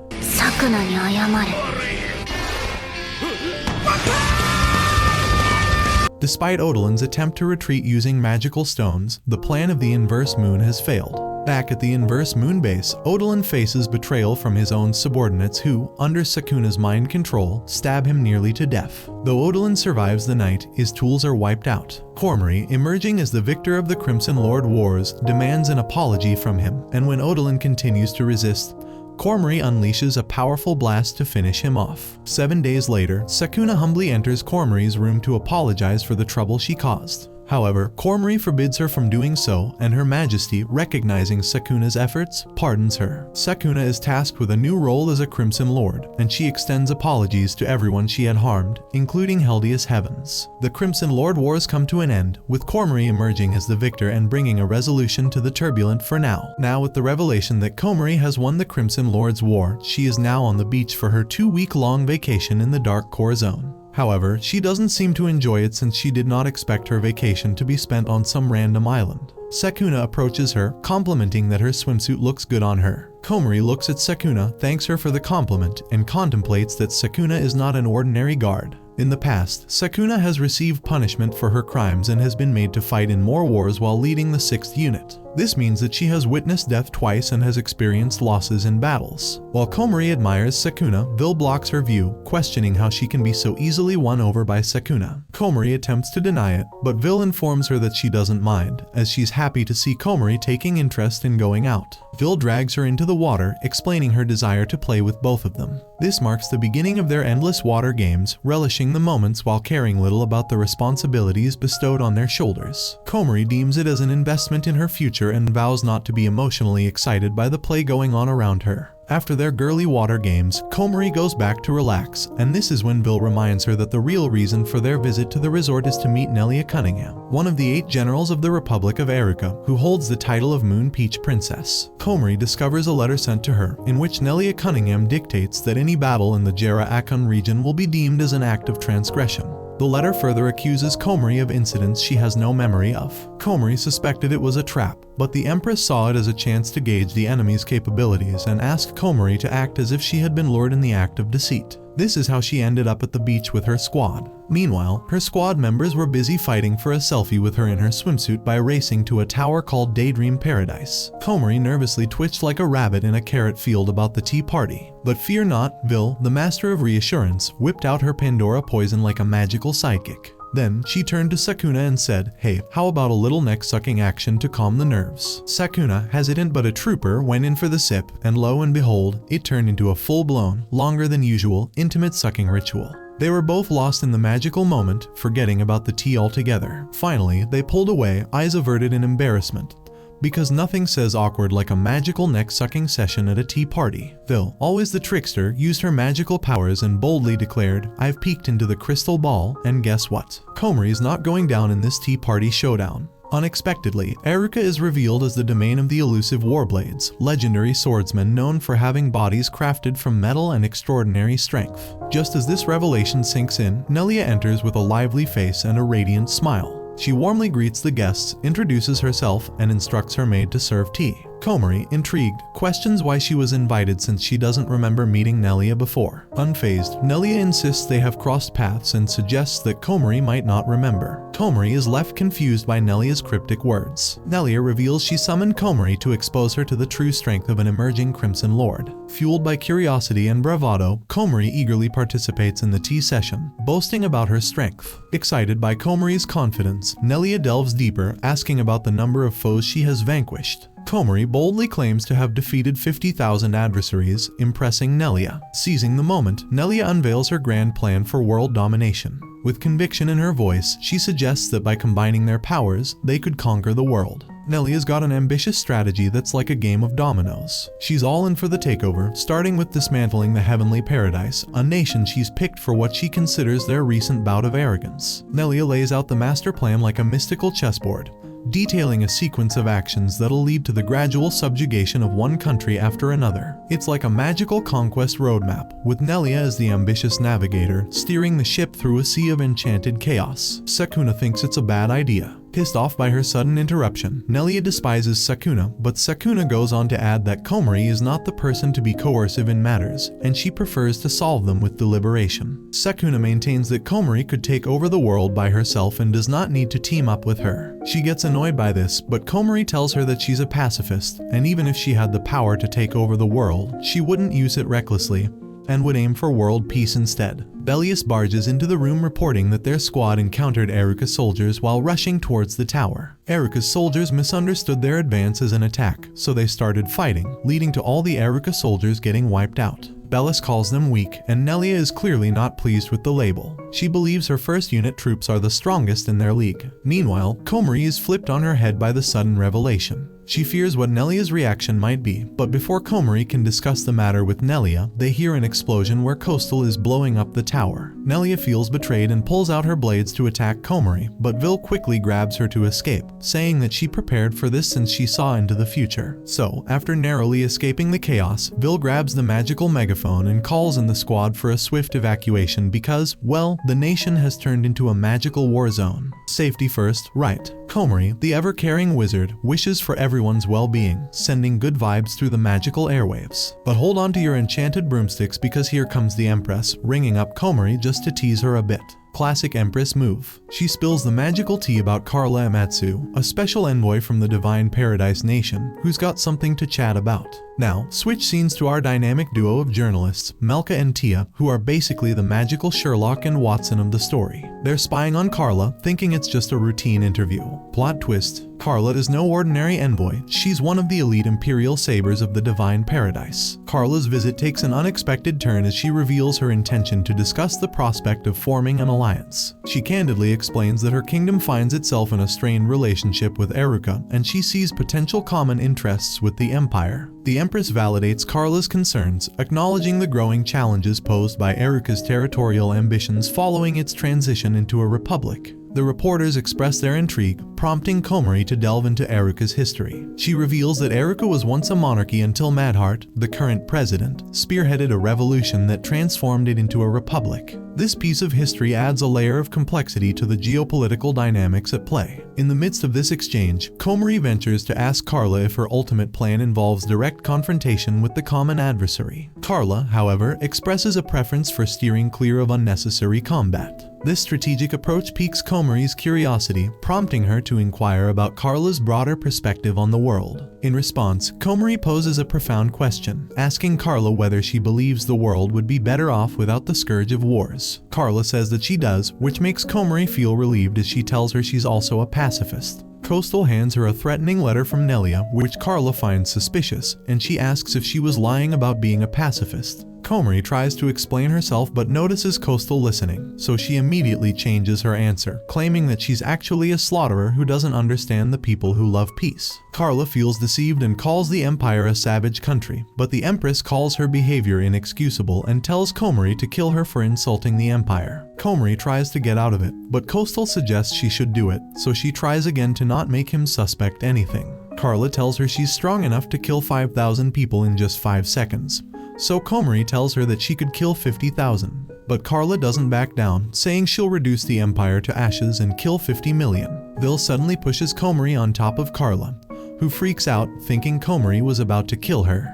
Despite Odalin's attempt to retreat using magical stones, the plan of the inverse moon has failed. Back at the inverse moon base, Odalin faces betrayal from his own subordinates who, under Sukuna's mind control, stab him nearly to death. Though Odalin survives the night, his tools are wiped out. Komari, emerging as the victor of the Crimson Lord Wars, demands an apology from him, and when Odalin continues to resist, Komari unleashes a powerful blast to finish him off. 7 days later, Sukuna humbly enters Komari's room to apologize for the trouble she caused. However, Komari forbids her from doing so, and Her Majesty, recognizing Sukuna's efforts, pardons her. Sukuna is tasked with a new role as a Crimson Lord, and she extends apologies to everyone she had harmed, including Heldius Heavens. The Crimson Lord Wars come to an end, with Komari emerging as the victor and bringing a resolution to the turbulent for now. Now with the revelation that Komari has won the Crimson Lord's War, she is now on the beach for her 2-week-long vacation in the Dark Core Zone. However, she doesn't seem to enjoy it since she did not expect her vacation to be spent on some random island. Sukuna approaches her, complimenting that her swimsuit looks good on her. Komari looks at Sukuna, thanks her for the compliment, and contemplates that Sukuna is not an ordinary guard. In the past, Sukuna has received punishment for her crimes and has been made to fight in more wars while leading the 6th unit. This means that she has witnessed death twice and has experienced losses in battles. While Komari admires Sukuna, Vil blocks her view, questioning how she can be so easily won over by Sukuna. Komari attempts to deny it, but Vil informs her that she doesn't mind, as she's happy to see Komari taking interest in going out. Vil drags her into the water, explaining her desire to play with both of them. This marks the beginning of their endless water games, relishing the moments while caring little about the responsibilities bestowed on their shoulders. Komari deems it as an investment in her future and vows not to be emotionally excited by the play going on around her. After their girly water games, Komari goes back to relax, and this is when Vil reminds her that the real reason for their visit to the resort is to meet Nelia Cunningham, one of the 8 generals of the Republic of Eruka, who holds the title of Moon Peach Princess. Komari discovers a letter sent to her, in which Nelia Cunningham dictates that any battle in the Jera Akun region will be deemed as an act of transgression. The letter further accuses Komari of incidents she has no memory of. Komari suspected it was a trap, but the Empress saw it as a chance to gauge the enemy's capabilities and asked Komari to act as if she had been lured in the act of deceit. This is how she ended up at the beach with her squad. Meanwhile, her squad members were busy fighting for a selfie with her in her swimsuit by racing to a tower called Daydream Paradise. Komari nervously twitched like a rabbit in a carrot field about the tea party. But fear not, Vil, the master of reassurance, whipped out her Pandora poison like a magical sidekick. Then, she turned to Sukuna and said, "Hey, how about a little neck-sucking action to calm the nerves?" Sukuna, hesitant but a trooper, went in for the sip, and lo and behold, it turned into a full-blown, longer than usual, intimate sucking ritual. They were both lost in the magical moment, forgetting about the tea altogether. Finally, they pulled away, eyes averted in embarrassment. because nothing says awkward like a magical neck-sucking session at a tea party. Vil, always the trickster, used her magical powers and boldly declared, "I've peeked into the crystal ball, and guess what? Komari's not going down in this tea party showdown." Unexpectedly, Eruka is revealed as the domain of the elusive Warblades, legendary swordsmen known for having bodies crafted from metal and extraordinary strength. Just as this revelation sinks in, Nelia enters with a lively face and a radiant smile. She warmly greets the guests, introduces herself, and instructs her maid to serve tea. Komari, intrigued, questions why she was invited since she doesn't remember meeting Nelia before. Unfazed, Nelia insists they have crossed paths and suggests that Komari might not remember. Komari is left confused by Nelia's cryptic words. Nelia reveals she summoned Komari to expose her to the true strength of an emerging Crimson Lord. Fueled by curiosity and bravado, Komari eagerly participates in the tea session, boasting about her strength. Excited by Komari's confidence, Nelia delves deeper, asking about the number of foes she has vanquished. Komari boldly claims to have defeated 50,000 adversaries, impressing Nelia. Seizing the moment, Nelia unveils her grand plan for world domination. With conviction in her voice, she suggests that by combining their powers, they could conquer the world. Nelia's got an ambitious strategy that's like a game of dominoes. She's all in for the takeover, starting with dismantling the Heavenly Paradise, a nation she's picked for what she considers their recent bout of arrogance. Nelia lays out the master plan like a mystical chessboard, detailing a sequence of actions that'll lead to the gradual subjugation of one country after another. It's like a magical conquest roadmap, with Nelia as the ambitious navigator, steering the ship through a sea of enchanted chaos. Sakuna thinks it's a bad idea. Pissed off by her sudden interruption, Nelia despises Sakuna, but Sakuna goes on to add that Komari is not the person to be coercive in matters, and she prefers to solve them with deliberation. Sakuna maintains that Komari could take over the world by herself and does not need to team up with her. She gets annoyed by this, but Komari tells her that she's a pacifist, and even if she had the power to take over the world, she wouldn't use it recklessly, and would aim for world peace instead. Bellius barges into the room reporting that their squad encountered Eruka soldiers while rushing towards the tower. Eruka's soldiers misunderstood their advance as an attack, so they started fighting, leading to all the Eruka soldiers getting wiped out. Bellis calls them weak, and Nelia is clearly not pleased with the label. She believes her first unit troops are the strongest in their league. Meanwhile, Komari is flipped on her head by the sudden revelation. She fears what Nelia's reaction might be, but before Komari can discuss the matter with Nelia, they hear an explosion where Coastal is blowing up the tower. Nelia feels betrayed and pulls out her blades to attack Komari, but Vil quickly grabs her to escape, saying that she prepared for this since she saw into the future. So, after narrowly escaping the chaos, Vil grabs the magical megaphone and calls in the squad for a swift evacuation because, well, the nation has turned into a magical war zone. Safety first, right. Komari, the ever-caring wizard, wishes for everyone's well-being, sending good vibes through the magical airwaves. But hold on to your enchanted broomsticks because here comes the Empress, ringing up Komari just to tease her a bit. Classic Empress move. She spills the magical tea about Carla Amatsu, a special envoy from the Divine Paradise Nation, who's got something to chat about. Now, switch scenes to our dynamic duo of journalists, Melka and Tia, who are basically the magical Sherlock and Watson of the story. They're spying on Carla, thinking it's just a routine interview. Plot twist: Carla is no ordinary envoy, she's one of the elite Imperial Sabers of the Divine Paradise. Carla's visit takes an unexpected turn as she reveals her intention to discuss the prospect of forming an alliance. She candidly explains that her kingdom finds itself in a strained relationship with Eruka, and she sees potential common interests with the Empire. The Empress validates Carla's concerns, acknowledging the growing challenges posed by Eruka's territorial ambitions following its transition into a republic. The reporters express their intrigue, prompting Komari to delve into Eruka's history. She reveals that Eruka was once a monarchy until Madhart, the current president, spearheaded a revolution that transformed it into a republic. This piece of history adds a layer of complexity to the geopolitical dynamics at play. In the midst of this exchange, Komari ventures to ask Carla if her ultimate plan involves direct confrontation with the common adversary. Carla, however, expresses a preference for steering clear of unnecessary combat. This strategic approach piques Komari's curiosity, prompting her to inquire about Carla's broader perspective on the world. In response, Komari poses a profound question, asking Carla whether she believes the world would be better off without the scourge of wars. Carla says that she does, which makes Komari feel relieved as she tells her she's also a pacifist. Coastal hands her a threatening letter from Nelia, which Carla finds suspicious, and she asks if she was lying about being a pacifist. Komari tries to explain herself but notices Coastal listening, so she immediately changes her answer, claiming that she's actually a slaughterer who doesn't understand the people who love peace. Carla feels deceived and calls the Empire a savage country, but the Empress calls her behavior inexcusable and tells Komari to kill her for insulting the Empire. Komari tries to get out of it, but Coastal suggests she should do it, so she tries again to not make him suspect anything. Carla tells her she's strong enough to kill 5,000 people in just 5 seconds. So Komari tells her that she could kill 50,000. But Carla doesn't back down, saying she'll reduce the Empire to ashes and kill 50 million. Vil suddenly pushes Komari on top of Carla, who freaks out, thinking Komari was about to kill her.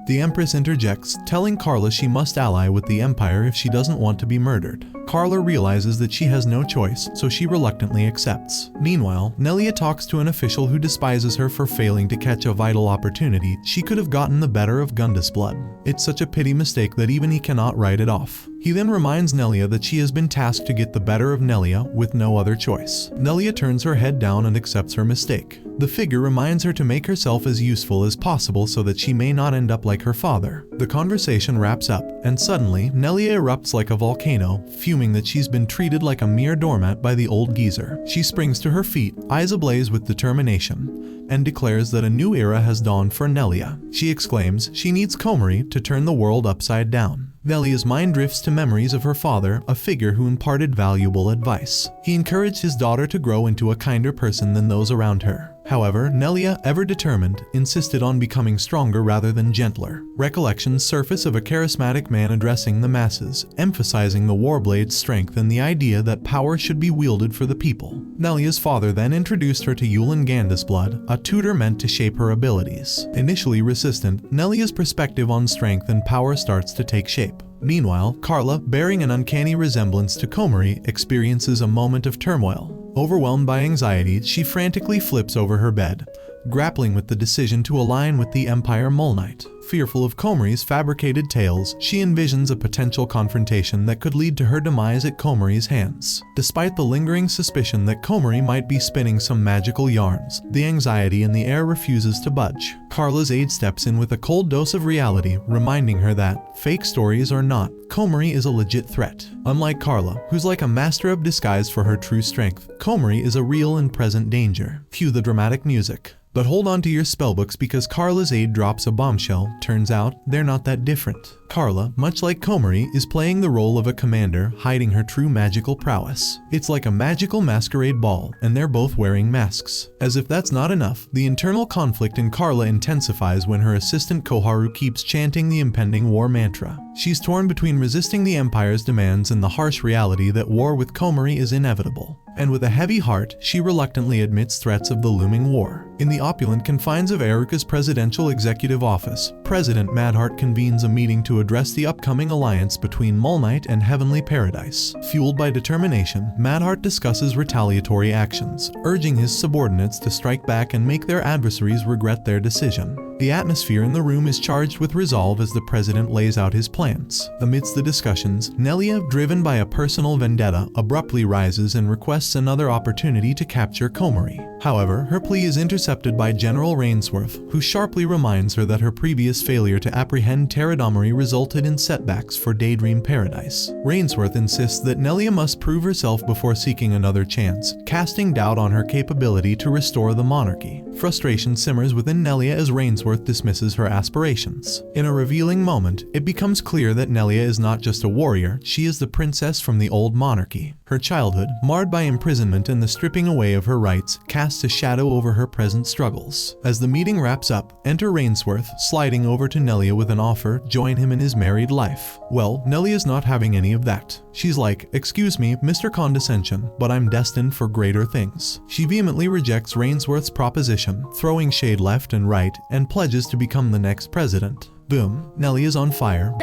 The Empress interjects, telling Carla she must ally with the Empire if she doesn't want to be murdered. Carla realizes that she has no choice, so she reluctantly accepts. Meanwhile, Nelia talks to an official who despises her for failing to catch a vital opportunity. She could have gotten the better of Gundus blood. It's such a pity mistake that even he cannot write it off. He then reminds Nelia that she has been tasked to get the better of Nelia with no other choice. Nelia turns her head down and accepts her mistake. The figure reminds her to make herself as useful as possible so that she may not end up like her father. The conversation wraps up, and suddenly, Nelia erupts like a volcano, fuming that she's been treated like a mere doormat by the old geezer. She springs to her feet, eyes ablaze with determination, and declares that a new era has dawned for Nelia. She exclaims she needs Komari to turn the world upside down. Nelia's mind drifts to memories of her father, a figure who imparted valuable advice. He encouraged his daughter to grow into a kinder person than those around her. However, Nelia, ever determined, insisted on becoming stronger rather than gentler. Recollections surface of a charismatic man addressing the masses, emphasizing the Warblade's strength and the idea that power should be wielded for the people. Nelia's father then introduced her to Yulin Gandus blood, a tutor meant to shape her abilities. Initially resistant, Nelia's perspective on strength and power starts to take shape. Meanwhile, Carla, bearing an uncanny resemblance to Komari, experiences a moment of turmoil. Overwhelmed by anxiety, she frantically flips over her bed, grappling with the decision to align with the Empire Mole Knight. Fearful of Komari's fabricated tales, she envisions a potential confrontation that could lead to her demise at Komari's hands. Despite the lingering suspicion that Komari might be spinning some magical yarns, the anxiety in the air refuses to budge. Carla's aide steps in with a cold dose of reality, reminding her that, fake stories or not, Komari is a legit threat. Unlike Carla, who's like a master of disguise for her true strength, Komari is a real and present danger. Cue the dramatic music. But hold on to your spellbooks because Carla's aide drops a bombshell. Turns out, they're not that different. Carla, much like Komari, is playing the role of a commander, hiding her true magical prowess. It's like a magical masquerade ball, and they're both wearing masks. As if that's not enough, the internal conflict in Carla intensifies when her assistant Koharu keeps chanting the impending war mantra. She's torn between resisting the Empire's demands and the harsh reality that war with Komari is inevitable. And with a heavy heart, she reluctantly admits threats of the looming war. In the opulent confines of Eruka's presidential executive office, President Madheart convenes a meeting to address the upcoming alliance between Mole Knight and Heavenly Paradise. Fueled by determination, Madheart discusses retaliatory actions, urging his subordinates to strike back and make their adversaries regret their decision. The atmosphere in the room is charged with resolve as the president lays out his plans. Amidst the discussions, Nelia, driven by a personal vendetta, abruptly rises and requests another opportunity to capture Komari. However, her plea is intercepted by General Rainsworth, who sharply reminds her that her previous failure to apprehend Terakomari resulted in setbacks for Daydream Paradise. Rainsworth insists that Nelia must prove herself before seeking another chance, casting doubt on her capability to restore the monarchy. Frustration simmers within Nelia as Rainsworth dismisses her aspirations. In a revealing moment, it becomes clear that Nelia is not just a warrior, she is the princess from the old monarchy. Her childhood, marred by imprisonment and the stripping away of her rights, casts a shadow over her present struggles. As the meeting wraps up, enter Rainsworth, sliding over to Nelia with an offer, join him in his married life. Well, Nelia's not having any of that. She's like, excuse me, Mr. Condescension, but I'm destined for greater things. She vehemently rejects Rainsworth's proposition, throwing shade left and right, and pledges to become the next president. Boom, Nelia's on fire,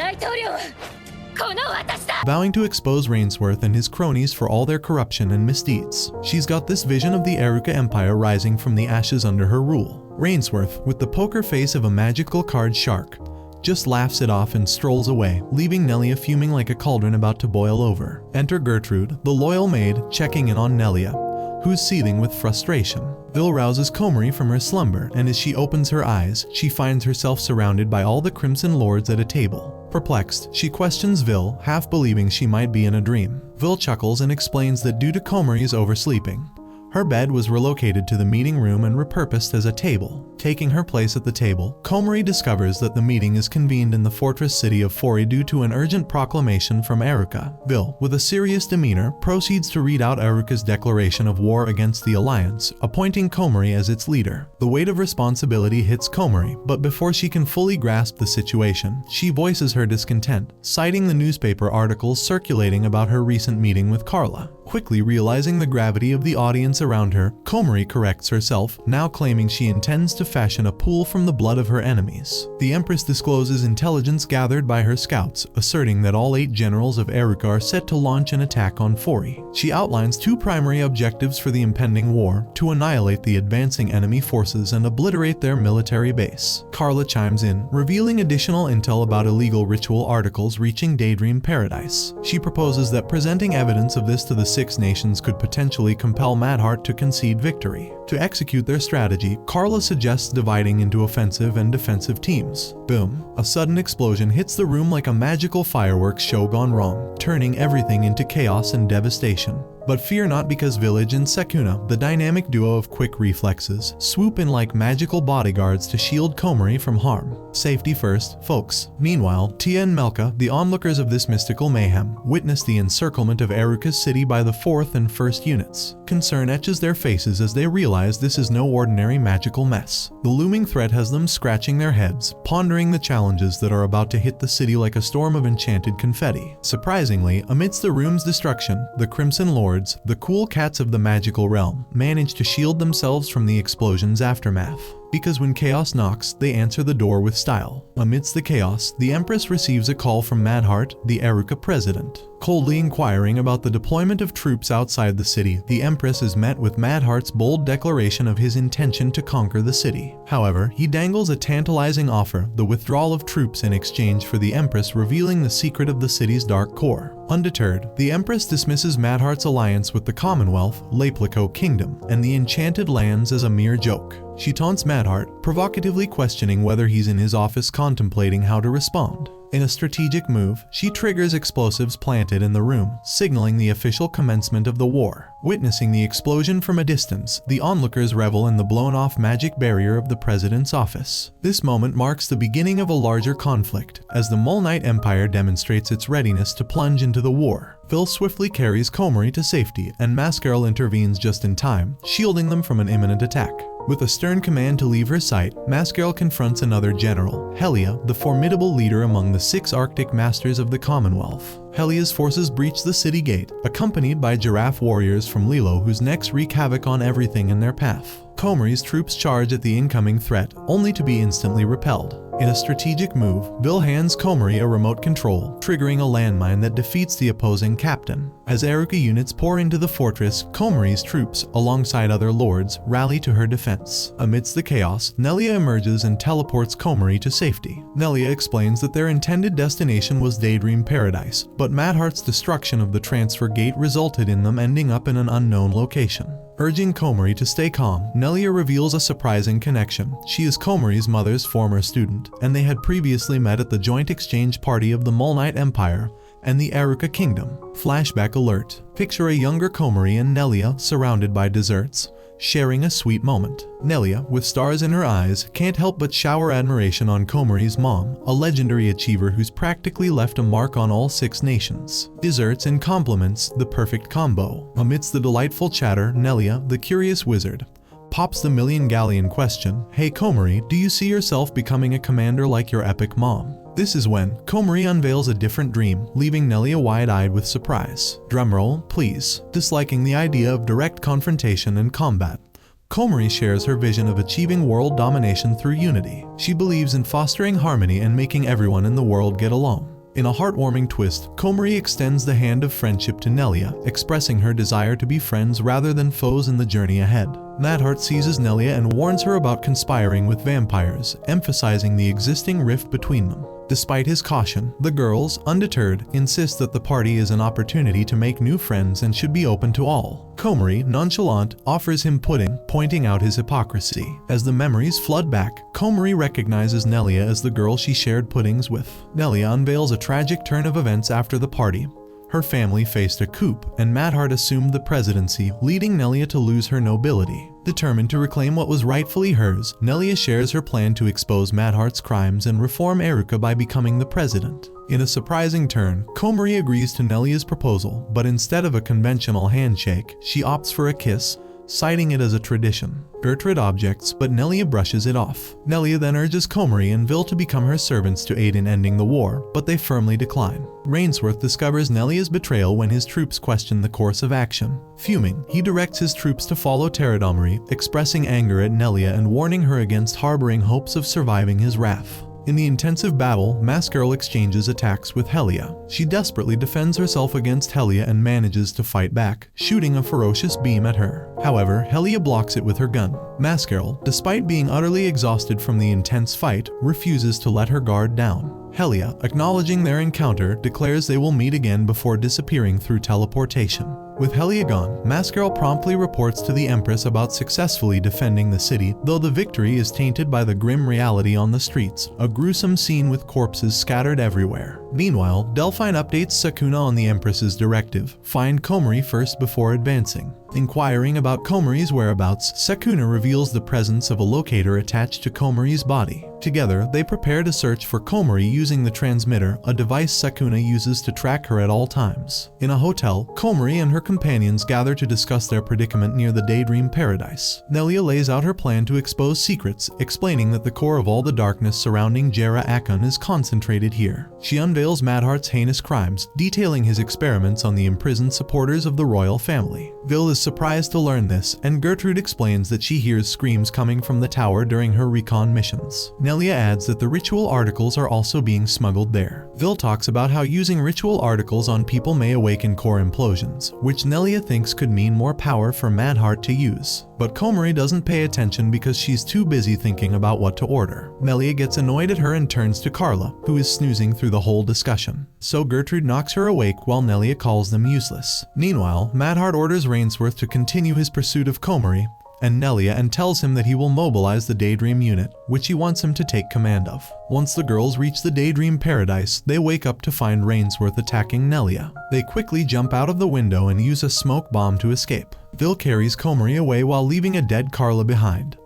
vowing to expose Rainsworth and his cronies for all their corruption and misdeeds. She's got this vision of the Eruka Empire rising from the ashes under her rule. Rainsworth, with the poker face of a magical card shark, just laughs it off and strolls away, leaving Nelia fuming like a cauldron about to boil over. Enter Gertrude, the loyal maid, checking in on Nelia, who's seething with frustration. Vil rouses Komari from her slumber, and as she opens her eyes, she finds herself surrounded by all the Crimson Lords at a table. Perplexed, she questions Vil, half believing she might be in a dream. Vil chuckles and explains that due to Komari's oversleeping, her bed was relocated to the meeting room and repurposed as a table. Taking her place at the table, Komari discovers that the meeting is convened in the fortress city of Fori due to an urgent proclamation from Eruka. Vil, with a serious demeanor, proceeds to read out Eruka's declaration of war against the Alliance, appointing Komari as its leader. The weight of responsibility hits Komari, but before she can fully grasp the situation, she voices her discontent, citing the newspaper articles circulating about her recent meeting with Carla. Quickly realizing the gravity of the audience around her, Komari corrects herself, now claiming she intends to fashion a pool from the blood of her enemies. The Empress discloses intelligence gathered by her scouts, asserting that all 8 generals of Eruka are set to launch an attack on Fori. She outlines 2 primary objectives for the impending war: to annihilate the advancing enemy forces and obliterate their military base. Carla chimes in, revealing additional intel about illegal ritual articles reaching Daydream Paradise. She proposes that presenting evidence of this to the 6 nations could potentially compel Madheart to concede victory. To execute their strategy, Carla suggests dividing into offensive and defensive teams. Boom! A sudden explosion hits the room like a magical fireworks show gone wrong, turning everything into chaos and devastation. But fear not, because Village and Sekuna, the dynamic duo of quick reflexes, swoop in like magical bodyguards to shield Komari from harm. Safety first, folks. Meanwhile, Tia and Melka, the onlookers of this mystical mayhem, witness the encirclement of Eruka's city by the 4th and 1st units. Concern etches their faces as they realize this is no ordinary magical mess. The looming threat has them scratching their heads, pondering the challenges that are about to hit the city like a storm of enchanted confetti. Surprisingly, amidst the room's destruction, the Crimson Lords, the cool cats of the magical realm, manage to shield themselves from the explosion's aftermath. Because when chaos knocks, they answer the door with style. Amidst the chaos, the Empress receives a call from Madheart, the Eruka president. Coldly inquiring about the deployment of troops outside the city, the Empress is met with Madheart's bold declaration of his intention to conquer the city. However, he dangles a tantalizing offer, the withdrawal of troops in exchange for the Empress revealing the secret of the city's dark core. Undeterred, the Empress dismisses Madheart's alliance with the Commonwealth, Laplico Kingdom, and the Enchanted Lands as a mere joke. She taunts Madheart, provocatively questioning whether he's in his office contemplating how to respond. In a strategic move, she triggers explosives planted in the room, signaling the official commencement of the war. Witnessing the explosion from a distance, the onlookers revel in the blown-off magic barrier of the president's office. This moment marks the beginning of a larger conflict, as the Mole Knight Empire demonstrates its readiness to plunge into the war. Phil swiftly carries Komari to safety, and Mascaril intervenes just in time, shielding them from an imminent attack. With a stern command to leave her sight, Mascaril confronts another general, Helia, the formidable leader among the 6 Arctic Masters of the Commonwealth. Helia's forces breach the city gate, accompanied by giraffe warriors from Lilo whose necks wreak havoc on everything in their path. Komari's troops charge at the incoming threat, only to be instantly repelled. In a strategic move, Vil hands Komari a remote control, triggering a landmine that defeats the opposing captain. As Eruka units pour into the fortress, Komari's troops, alongside other lords, rally to her defense. Amidst the chaos, Nelia emerges and teleports Komari to safety. Nelia explains that their intended destination was Daydream Paradise, but Madheart's destruction of the transfer gate resulted in them ending up in an unknown location. Urging Komari to stay calm, Nelia reveals a surprising connection. She is Komari's mother's former student, and they had previously met at the joint exchange party of the Mole Knight Empire and the Eruka Kingdom. Flashback alert. Picture a younger Komari and Nelia surrounded by desserts, sharing a sweet moment. Nelia, with stars in her eyes, can't help but shower admiration on Komari's mom, a legendary achiever who's practically left a mark on all 6 nations. Desserts and compliments, the perfect combo. Amidst the delightful chatter, Nelia, the curious wizard, pops the million-galleon question, "Hey Komari, do you see yourself becoming a commander like your epic mom?" This is when Komari unveils a different dream, leaving Nelia wide-eyed with surprise. Drumroll, please. Disliking the idea of direct confrontation and combat, Komari shares her vision of achieving world domination through unity. She believes in fostering harmony and making everyone in the world get along. In a heartwarming twist, Komari extends the hand of friendship to Nelia, expressing her desire to be friends rather than foes in the journey ahead. Madheart seizes Nelia and warns her about conspiring with vampires, emphasizing the existing rift between them. Despite his caution, the girls, undeterred, insist that the party is an opportunity to make new friends and should be open to all. Komari, nonchalant, offers him pudding, pointing out his hypocrisy. As the memories flood back, Komari recognizes Nelia as the girl she shared puddings with. Nelia unveils a tragic turn of events after the party. Her family faced a coup, and Madheart assumed the presidency, leading Nelia to lose her nobility. Determined to reclaim what was rightfully hers, Nelia shares her plan to expose Madheart's crimes and reform Eruka by becoming the president. In a surprising turn, Komari agrees to Nelia's proposal, but instead of a conventional handshake, she opts for a kiss, citing it as a tradition. Gertrude objects, but Nelia brushes it off. Nelia then urges Komari and Vil to become her servants to aid in ending the war, but they firmly decline. Rainsworth discovers Nelia's betrayal when his troops question the course of action. Fuming, he directs his troops to follow Terakomari, expressing anger at Nelia and warning her against harboring hopes of surviving his wrath. In the intensive battle, Mask Girl exchanges attacks with Helia. She desperately defends herself against Helia and manages to fight back, shooting a ferocious beam at her. However, Helia blocks it with her gun. Mask Girl, despite being utterly exhausted from the intense fight, refuses to let her guard down. Helia, acknowledging their encounter, declares they will meet again before disappearing through teleportation. With Helia gone, Mask Girl promptly reports to the Empress about successfully defending the city, though the victory is tainted by the grim reality on the streets, a gruesome scene with corpses scattered everywhere. Meanwhile, Delphine updates Sakuna on the Empress's directive: find Komari first before advancing. Inquiring about Komari's whereabouts, Sakuna reveals the presence of a locator attached to Komari's body. Together, they prepare to search for Komari using the transmitter, a device Sakuna uses to track her at all times. In a hotel, Komari and her companions gather to discuss their predicament near the Daydream Paradise. Nelia lays out her plan to expose secrets, explaining that the core of all the darkness surrounding Jera Akon is concentrated here. She unveils Madheart's heinous crimes, detailing his experiments on the imprisoned supporters of the royal family. Vil is surprised to learn this, and Gertrude explains that she hears screams coming from the tower during her recon missions. Nelia adds that the ritual articles are also being smuggled there. Vil talks about how using ritual articles on people may awaken core implosions, which Nelia thinks could mean more power for Madheart to use. But Komari doesn't pay attention because she's too busy thinking about what to order. Nelia gets annoyed at her and turns to Carla, who is snoozing through the whole discussion. So Gertrude knocks her awake while Nelia calls them useless. Meanwhile, Madheart orders Rainsworth to continue his pursuit of Komari and Nelia and tells him that he will mobilize the Daydream unit, which he wants him to take command of. Once the girls reach the Daydream Paradise, they wake up to find Rainsworth attacking Nelia. They quickly jump out of the window and use a smoke bomb to escape. Vil carries Komari away while leaving a dead Carla behind.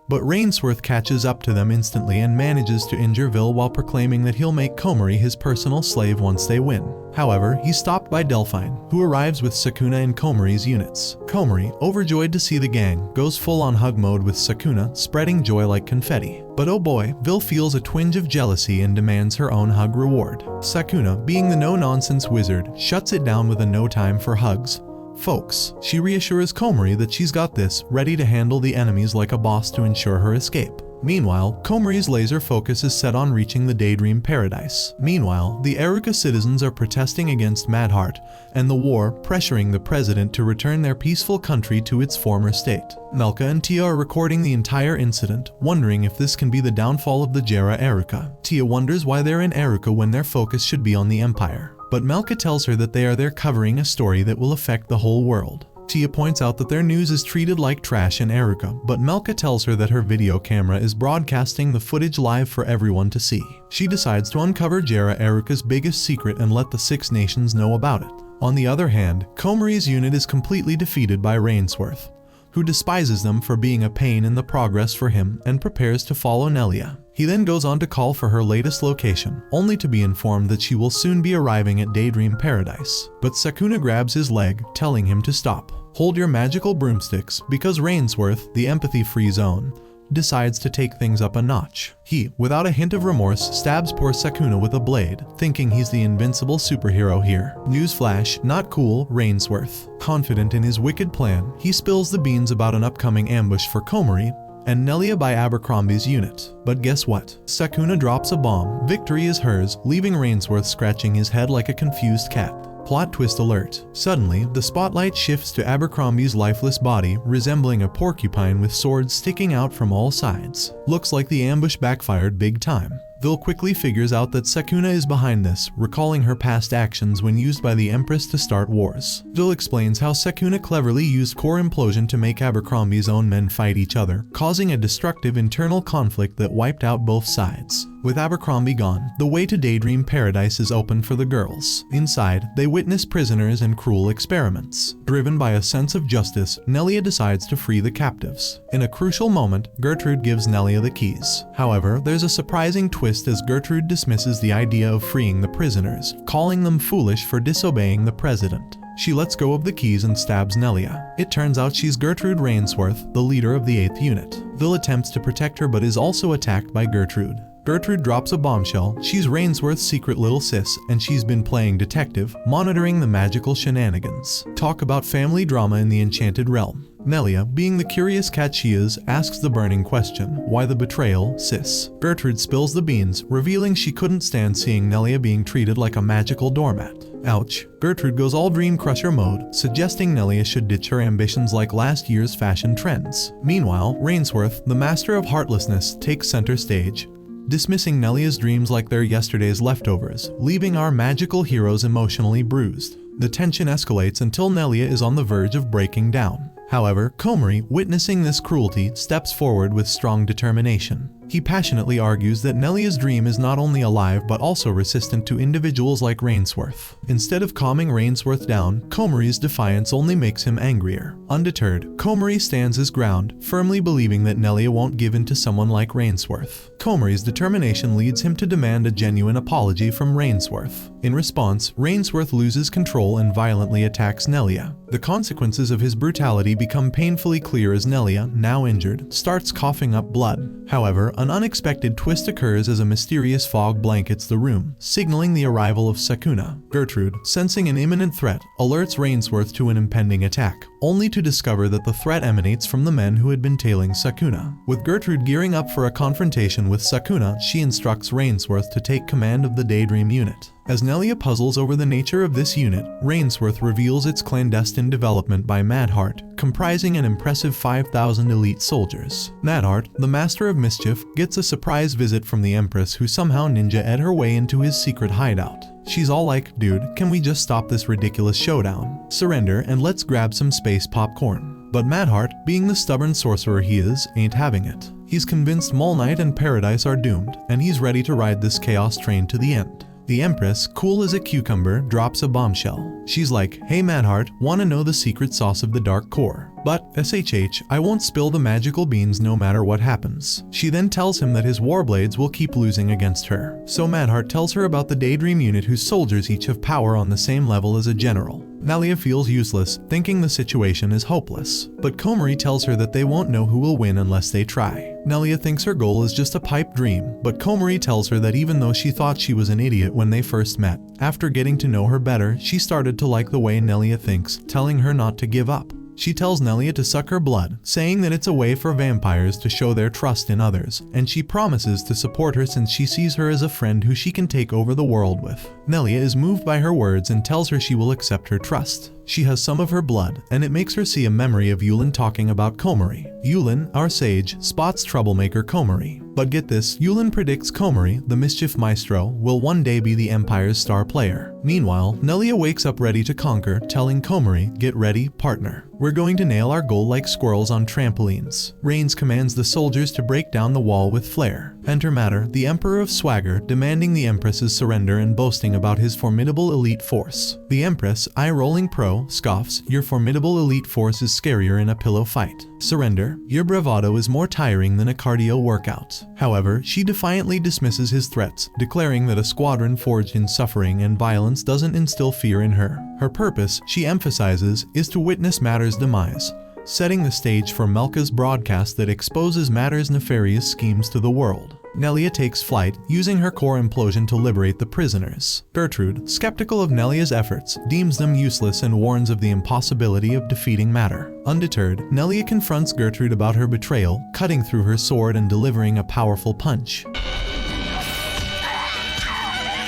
But Rainsworth catches up to them instantly and manages to injure Vil while proclaiming that he'll make Komari his personal slave once they win. However, he's stopped by Delphine, who arrives with Sakuna and Komari's units. Komari, overjoyed to see the gang, goes full on hug mode with Sakuna, spreading joy like confetti. But oh boy, Vil feels a twinge of jealousy and demands her own hug reward. Sakuna, being the no-nonsense wizard, shuts it down with a no time for hugs. Folks, she reassures Komari that she's got this, ready to handle the enemies like a boss to ensure her escape. Meanwhile, Komari's laser focus is set on reaching the Daydream Paradise. Meanwhile, the Eruka citizens are protesting against Madheart and the war, pressuring the president to return their peaceful country to its former state. Melka and Tia are recording the entire incident, wondering if this can be the downfall of the Jera Eruka. Tia wonders why they're in Eruka when their focus should be on the Empire. But Melka tells her that they are there covering a story that will affect the whole world. Tia points out that their news is treated like trash in Eruka, but Melka tells her that her video camera is broadcasting the footage live for everyone to see. She decides to uncover Jera Eruka's biggest secret and let the Six Nations know about it. On the other hand, Komari's unit is completely defeated by Rainsworth, who despises them for being a pain in the progress for him and prepares to follow Nelia. He then goes on to call for her latest location, only to be informed that she will soon be arriving at Daydream Paradise. But Sakuna grabs his leg, telling him to stop. Hold your magical broomsticks, because Rainsworth, the empathy-free zone, decides to take things up a notch. He, without a hint of remorse, stabs poor Sakuna with a blade, thinking he's the invincible superhero here. Newsflash, not cool, Rainsworth. Confident in his wicked plan, he spills the beans about an upcoming ambush for Komari and Nelia by Abercrombie's unit. But guess what? Sakuna drops a bomb, victory is hers, leaving Rainsworth scratching his head like a confused cat. Plot twist alert. Suddenly, the spotlight shifts to Abercrombie's lifeless body, resembling a porcupine with swords sticking out from all sides. Looks like the ambush backfired big time. Vil quickly figures out that Sakuna is behind this, recalling her past actions when used by the Empress to start wars. Vil explains how Sakuna cleverly used core implosion to make Abercrombie's own men fight each other, causing a destructive internal conflict that wiped out both sides. With Abercrombie gone, the way to Daydream Paradise is open for the girls. Inside, they witness prisoners and cruel experiments. Driven by a sense of justice, Nelia decides to free the captives. In a crucial moment, Gertrude gives Nelia the keys. However, there's a surprising twist as Gertrude dismisses the idea of freeing the prisoners, calling them foolish for disobeying the president. She lets go of the keys and stabs Nelia. It turns out she's Gertrude Rainsworth, the leader of the 8th unit. Vil attempts to protect her but is also attacked by Gertrude. Gertrude drops a bombshell. She's Rainsworth's secret little sis, and she's been playing detective, monitoring the magical shenanigans. Talk about family drama in the Enchanted Realm. Nelia, being the curious cat she is, asks the burning question, why the betrayal, sis? Gertrude spills the beans, revealing she couldn't stand seeing Nelia being treated like a magical doormat. Ouch. Gertrude goes all Dream Crusher mode, suggesting Nelia should ditch her ambitions like last year's fashion trends. Meanwhile, Rainsworth, the master of heartlessness, takes center stage, dismissing Nelia's dreams like they're yesterday's leftovers, leaving our magical heroes emotionally bruised. The tension escalates until Nelia is on the verge of breaking down. However, Komari, witnessing this cruelty, steps forward with strong determination. He passionately argues that Nelia's dream is not only alive but also resistant to individuals like Rainsworth. Instead of calming Rainsworth down, Komari's defiance only makes him angrier. Undeterred, Komari stands his ground, firmly believing that Nelia won't give in to someone like Rainsworth. Komari's determination leads him to demand a genuine apology from Rainsworth. In response, Rainsworth loses control and violently attacks Nelia. The consequences of his brutality become painfully clear as Nelia, now injured, starts coughing up blood. However, an unexpected twist occurs as a mysterious fog blankets the room, signaling the arrival of Sakuna. Gertrude, sensing an imminent threat, alerts Rainsworth to an impending attack, only to discover that the threat emanates from the men who had been tailing Sakuna. With Gertrude gearing up for a confrontation with Sakuna, she instructs Rainsworth to take command of the Daydream unit. As Nelia puzzles over the nature of this unit, Rainsworth reveals its clandestine development by Madheart, comprising an impressive 5,000 elite soldiers. Madheart, the master of mischief, gets a surprise visit from the Empress, who somehow ninja-ed her way into his secret hideout. She's all like, dude, can we just stop this ridiculous showdown? Surrender and let's grab some space popcorn. But Madheart, being the stubborn sorcerer he is, ain't having it. He's convinced Mole Knight and Paradise are doomed, and he's ready to ride this chaos train to the end. The Empress, cool as a cucumber, drops a bombshell. She's like, hey Madheart, wanna know the secret sauce of the Dark Core? But, SHH, I won't spill the magical beans no matter what happens. She then tells him that his Warblades will keep losing against her. So Madheart tells her about the Daydream unit whose soldiers each have power on the same level as a general. Nelia feels useless, thinking the situation is hopeless. But Komari tells her that they won't know who will win unless they try. Nelia thinks her goal is just a pipe dream, but Komari tells her that even though she thought she was an idiot when they first met, after getting to know her better, she started to like the way Nelia thinks, telling her not to give up. She tells Nelia to suck her blood, saying that it's a way for vampires to show their trust in others, and she promises to support her since she sees her as a friend who she can take over the world with. Nelia is moved by her words and tells her she will accept her trust. She has some of her blood, and it makes her see a memory of Yulin talking about Komari. Yulin, our sage, spots troublemaker Komari. But get this, Yulin predicts Komari, the mischief maestro, will one day be the Empire's star player. Meanwhile, Nelia wakes up ready to conquer, telling Komari, get ready, partner. We're going to nail our goal like squirrels on trampolines. Reigns commands the soldiers to break down the wall with flair. Enter Matter, the Emperor of Swagger, demanding the Empress's surrender and boasting about his formidable elite force. The Empress, eye-rolling pro, scoffs, your formidable elite force is scarier in a pillow fight. Surrender, your bravado is more tiring than a cardio workout. However, she defiantly dismisses his threats, declaring that a squadron forged in suffering and violence doesn't instill fear in her. Her purpose, she emphasizes, is to witness Matter's demise, setting the stage for Melka's broadcast that exposes Matter's nefarious schemes to the world. Nelia takes flight, using her core implosion to liberate the prisoners. Gertrude, skeptical of Nelia's efforts, deems them useless and warns of the impossibility of defeating Matter. Undeterred, Nelia confronts Gertrude about her betrayal, cutting through her sword and delivering a powerful punch.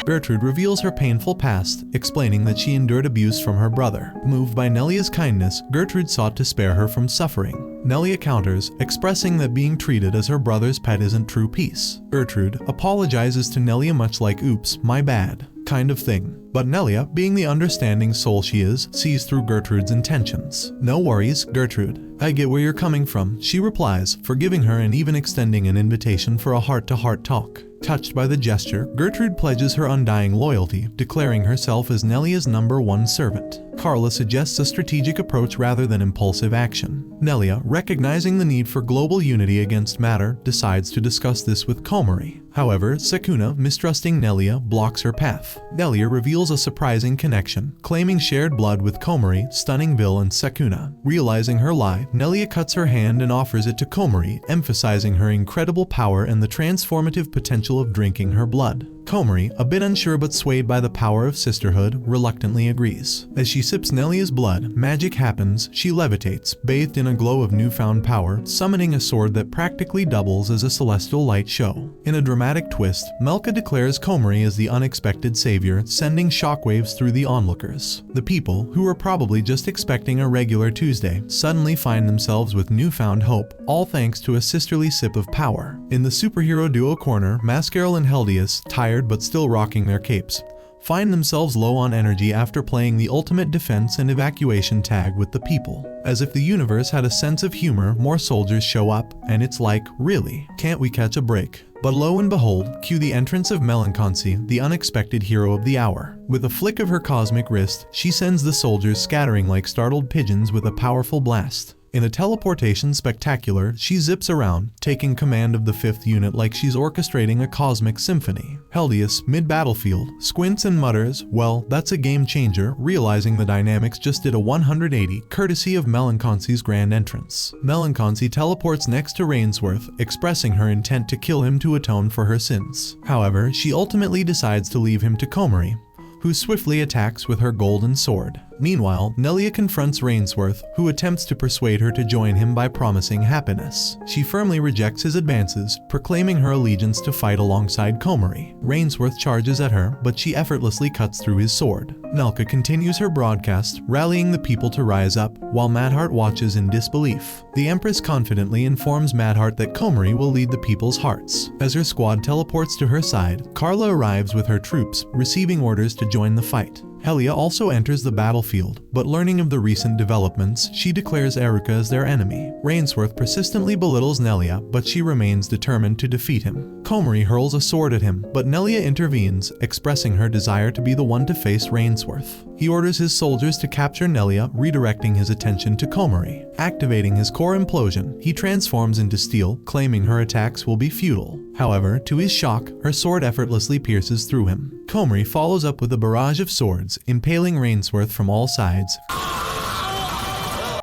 Gertrude reveals her painful past, explaining that she endured abuse from her brother. Moved by Nelia's kindness, Gertrude sought to spare her from suffering. Nelia counters, expressing that being treated as her brother's pet isn't true peace. Gertrude apologizes to Nelia much like "oops, my bad" kind of thing. But Nelia, being the understanding soul she is, sees through Gertrude's intentions. "No worries, Gertrude. I get where you're coming from," she replies, forgiving her and even extending an invitation for a heart-to-heart talk. Touched by the gesture, Gertrude pledges her undying loyalty, declaring herself as Nelia's #1 servant. Carla suggests a strategic approach rather than impulsive action. Nelia, recognizing the need for global unity against matter, decides to discuss this with Komari. However, Sakuna, mistrusting Nelia, blocks her path. Nelia reveals a surprising connection, claiming shared blood with Komari, stunning Vil and Sakuna. Realizing her lie, Nelia cuts her hand and offers it to Komari, emphasizing her incredible power and the transformative potential of drinking her blood. Komari, a bit unsure but swayed by the power of sisterhood, reluctantly agrees. As she sips Nelia's blood, magic happens. She levitates, bathed in a glow of newfound power, summoning a sword that practically doubles as a celestial light show. In a dramatic twist, Melka declares Komari as the unexpected savior, sending shockwaves through the onlookers. The people, who were probably just expecting a regular Tuesday, suddenly find themselves with newfound hope, all thanks to a sisterly sip of power. In the superhero duo corner, Mascaril and Heldius, tired but still rocking their capes, find themselves low on energy after playing the ultimate defense and evacuation tag with the people. As if the universe had a sense of humor, more soldiers show up, and it's like, really, can't we catch a break? But lo and behold, cue the entrance of Melanchoncy, the unexpected hero of the hour. With a flick of her cosmic wrist, she sends the soldiers scattering like startled pigeons with a powerful blast. In a teleportation spectacular, she zips around, taking command of the 5th unit like she's orchestrating a cosmic symphony. Heldius, mid-battlefield, squints and mutters, "Well, that's a game changer," realizing the dynamics just did a 180, courtesy of Melanchoncy's grand entrance. Melanchoncy teleports next to Rainsworth, expressing her intent to kill him to atone for her sins. However, she ultimately decides to leave him to Komari, who swiftly attacks with her golden sword. Meanwhile, Nelia confronts Rainsworth, who attempts to persuade her to join him by promising happiness. She firmly rejects his advances, proclaiming her allegiance to fight alongside Komari. Rainsworth charges at her, but she effortlessly cuts through his sword. Nelka continues her broadcast, rallying the people to rise up, while Madheart watches in disbelief. The Empress confidently informs Madheart that Komari will lead the people's hearts. As her squad teleports to her side, Carla arrives with her troops, receiving orders to join the fight. Helia also enters the battlefield, but learning of the recent developments, she declares Erika as their enemy. Rainsworth persistently belittles Nelia, but she remains determined to defeat him. Komari hurls a sword at him, but Nelia intervenes, expressing her desire to be the one to face Rainsworth. He orders his soldiers to capture Nelia, redirecting his attention to Komari. Activating his core implosion, he transforms into steel, claiming her attacks will be futile. However, to his shock, her sword effortlessly pierces through him. Komari follows up with a barrage of swords, impaling Rainsworth from all sides,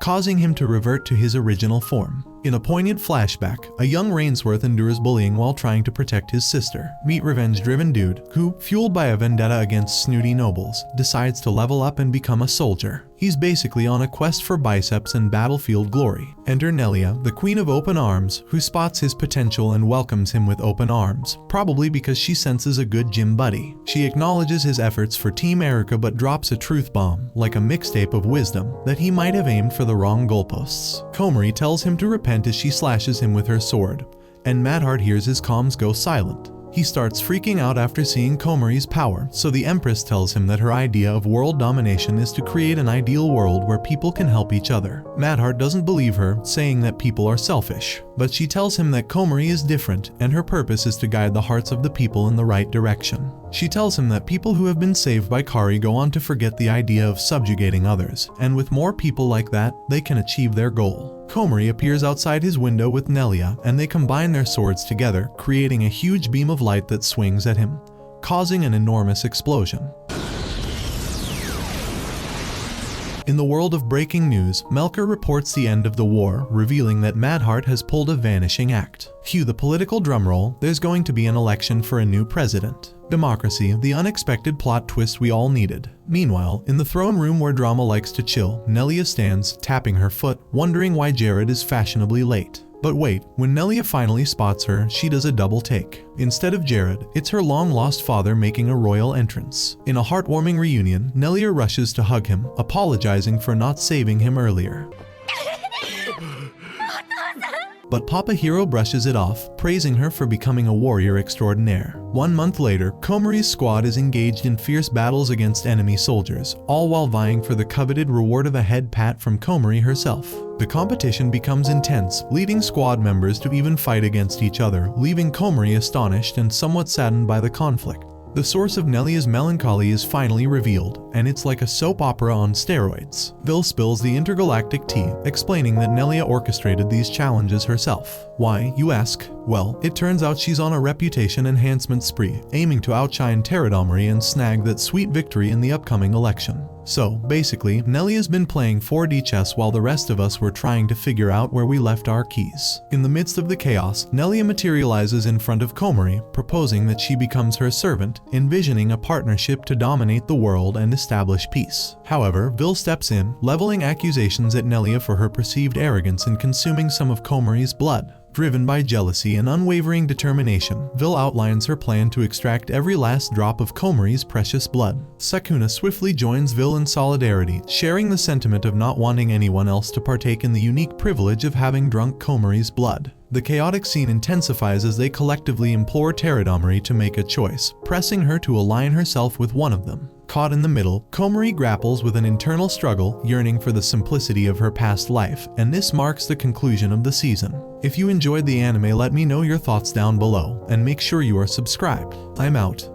causing him to revert to his original form. In a poignant flashback, a young Rainsworth endures bullying while trying to protect his sister. Meet revenge-driven dude who, fueled by a vendetta against snooty nobles, decides to level up and become a soldier. He's basically on a quest for biceps and battlefield glory. Enter Nelia, the Queen of Open Arms, who spots his potential and welcomes him with open arms, probably because she senses a good gym buddy. She acknowledges his efforts for Team Erika but drops a truth bomb, like a mixtape of wisdom, that he might have aimed for the wrong goalposts. Komari tells him to repent as she slashes him with her sword, and Madheart hears his comms go silent. He starts freaking out after seeing Komari's power, so the Empress tells him that her idea of world domination is to create an ideal world where people can help each other. Madheart doesn't believe her, saying that people are selfish, but she tells him that Komari is different and her purpose is to guide the hearts of the people in the right direction. She tells him that people who have been saved by Kari go on to forget the idea of subjugating others, and with more people like that, they can achieve their goal. Komari appears outside his window with Nelia, and they combine their swords together, creating a huge beam of light that swings at him, causing an enormous explosion. In the world of breaking news, Melker reports the end of the war, revealing that Madheart has pulled a vanishing act. Cue the political drumroll, there's going to be an election for a new president. Democracy, the unexpected plot twist we all needed. Meanwhile, in the throne room where drama likes to chill, Nelia stands, tapping her foot, wondering why Jared is fashionably late. But wait, when Nelia finally spots her, she does a double take. Instead of Jared, it's her long-lost father making a royal entrance. In a heartwarming reunion, Nelia rushes to hug him, apologizing for not saving him earlier. But Papa Hero brushes it off, praising her for becoming a warrior extraordinaire. 1 month later, Komari's squad is engaged in fierce battles against enemy soldiers, all while vying for the coveted reward of a head pat from Komari herself. The competition becomes intense, leading squad members to even fight against each other, leaving Komari astonished and somewhat saddened by the conflict. The source of Nelia's melancholy is finally revealed, and it's like a soap opera on steroids. Vil spills the intergalactic tea, explaining that Nelia orchestrated these challenges herself. Why, you ask? Well, it turns out she's on a reputation enhancement spree, aiming to outshine Terakomari and snag that sweet victory in the upcoming election. So, basically, Nelia's been playing 4D chess while the rest of us were trying to figure out where we left our keys. In the midst of the chaos, Nelia materializes in front of Komari, proposing that she becomes her servant, envisioning a partnership to dominate the world and establish peace. However, Vil steps in, leveling accusations at Nelia for her perceived arrogance in consuming some of Komari's blood. Driven by jealousy and unwavering determination, Vil outlines her plan to extract every last drop of Komari's precious blood. Sakuna swiftly joins Vil in solidarity, sharing the sentiment of not wanting anyone else to partake in the unique privilege of having drunk Komari's blood. The chaotic scene intensifies as they collectively implore Terakomari to make a choice, pressing her to align herself with one of them. Caught in the middle, Komari grapples with an internal struggle, yearning for the simplicity of her past life, and this marks the conclusion of the season. If you enjoyed the anime, let me know your thoughts down below, and make sure you are subscribed. I'm out.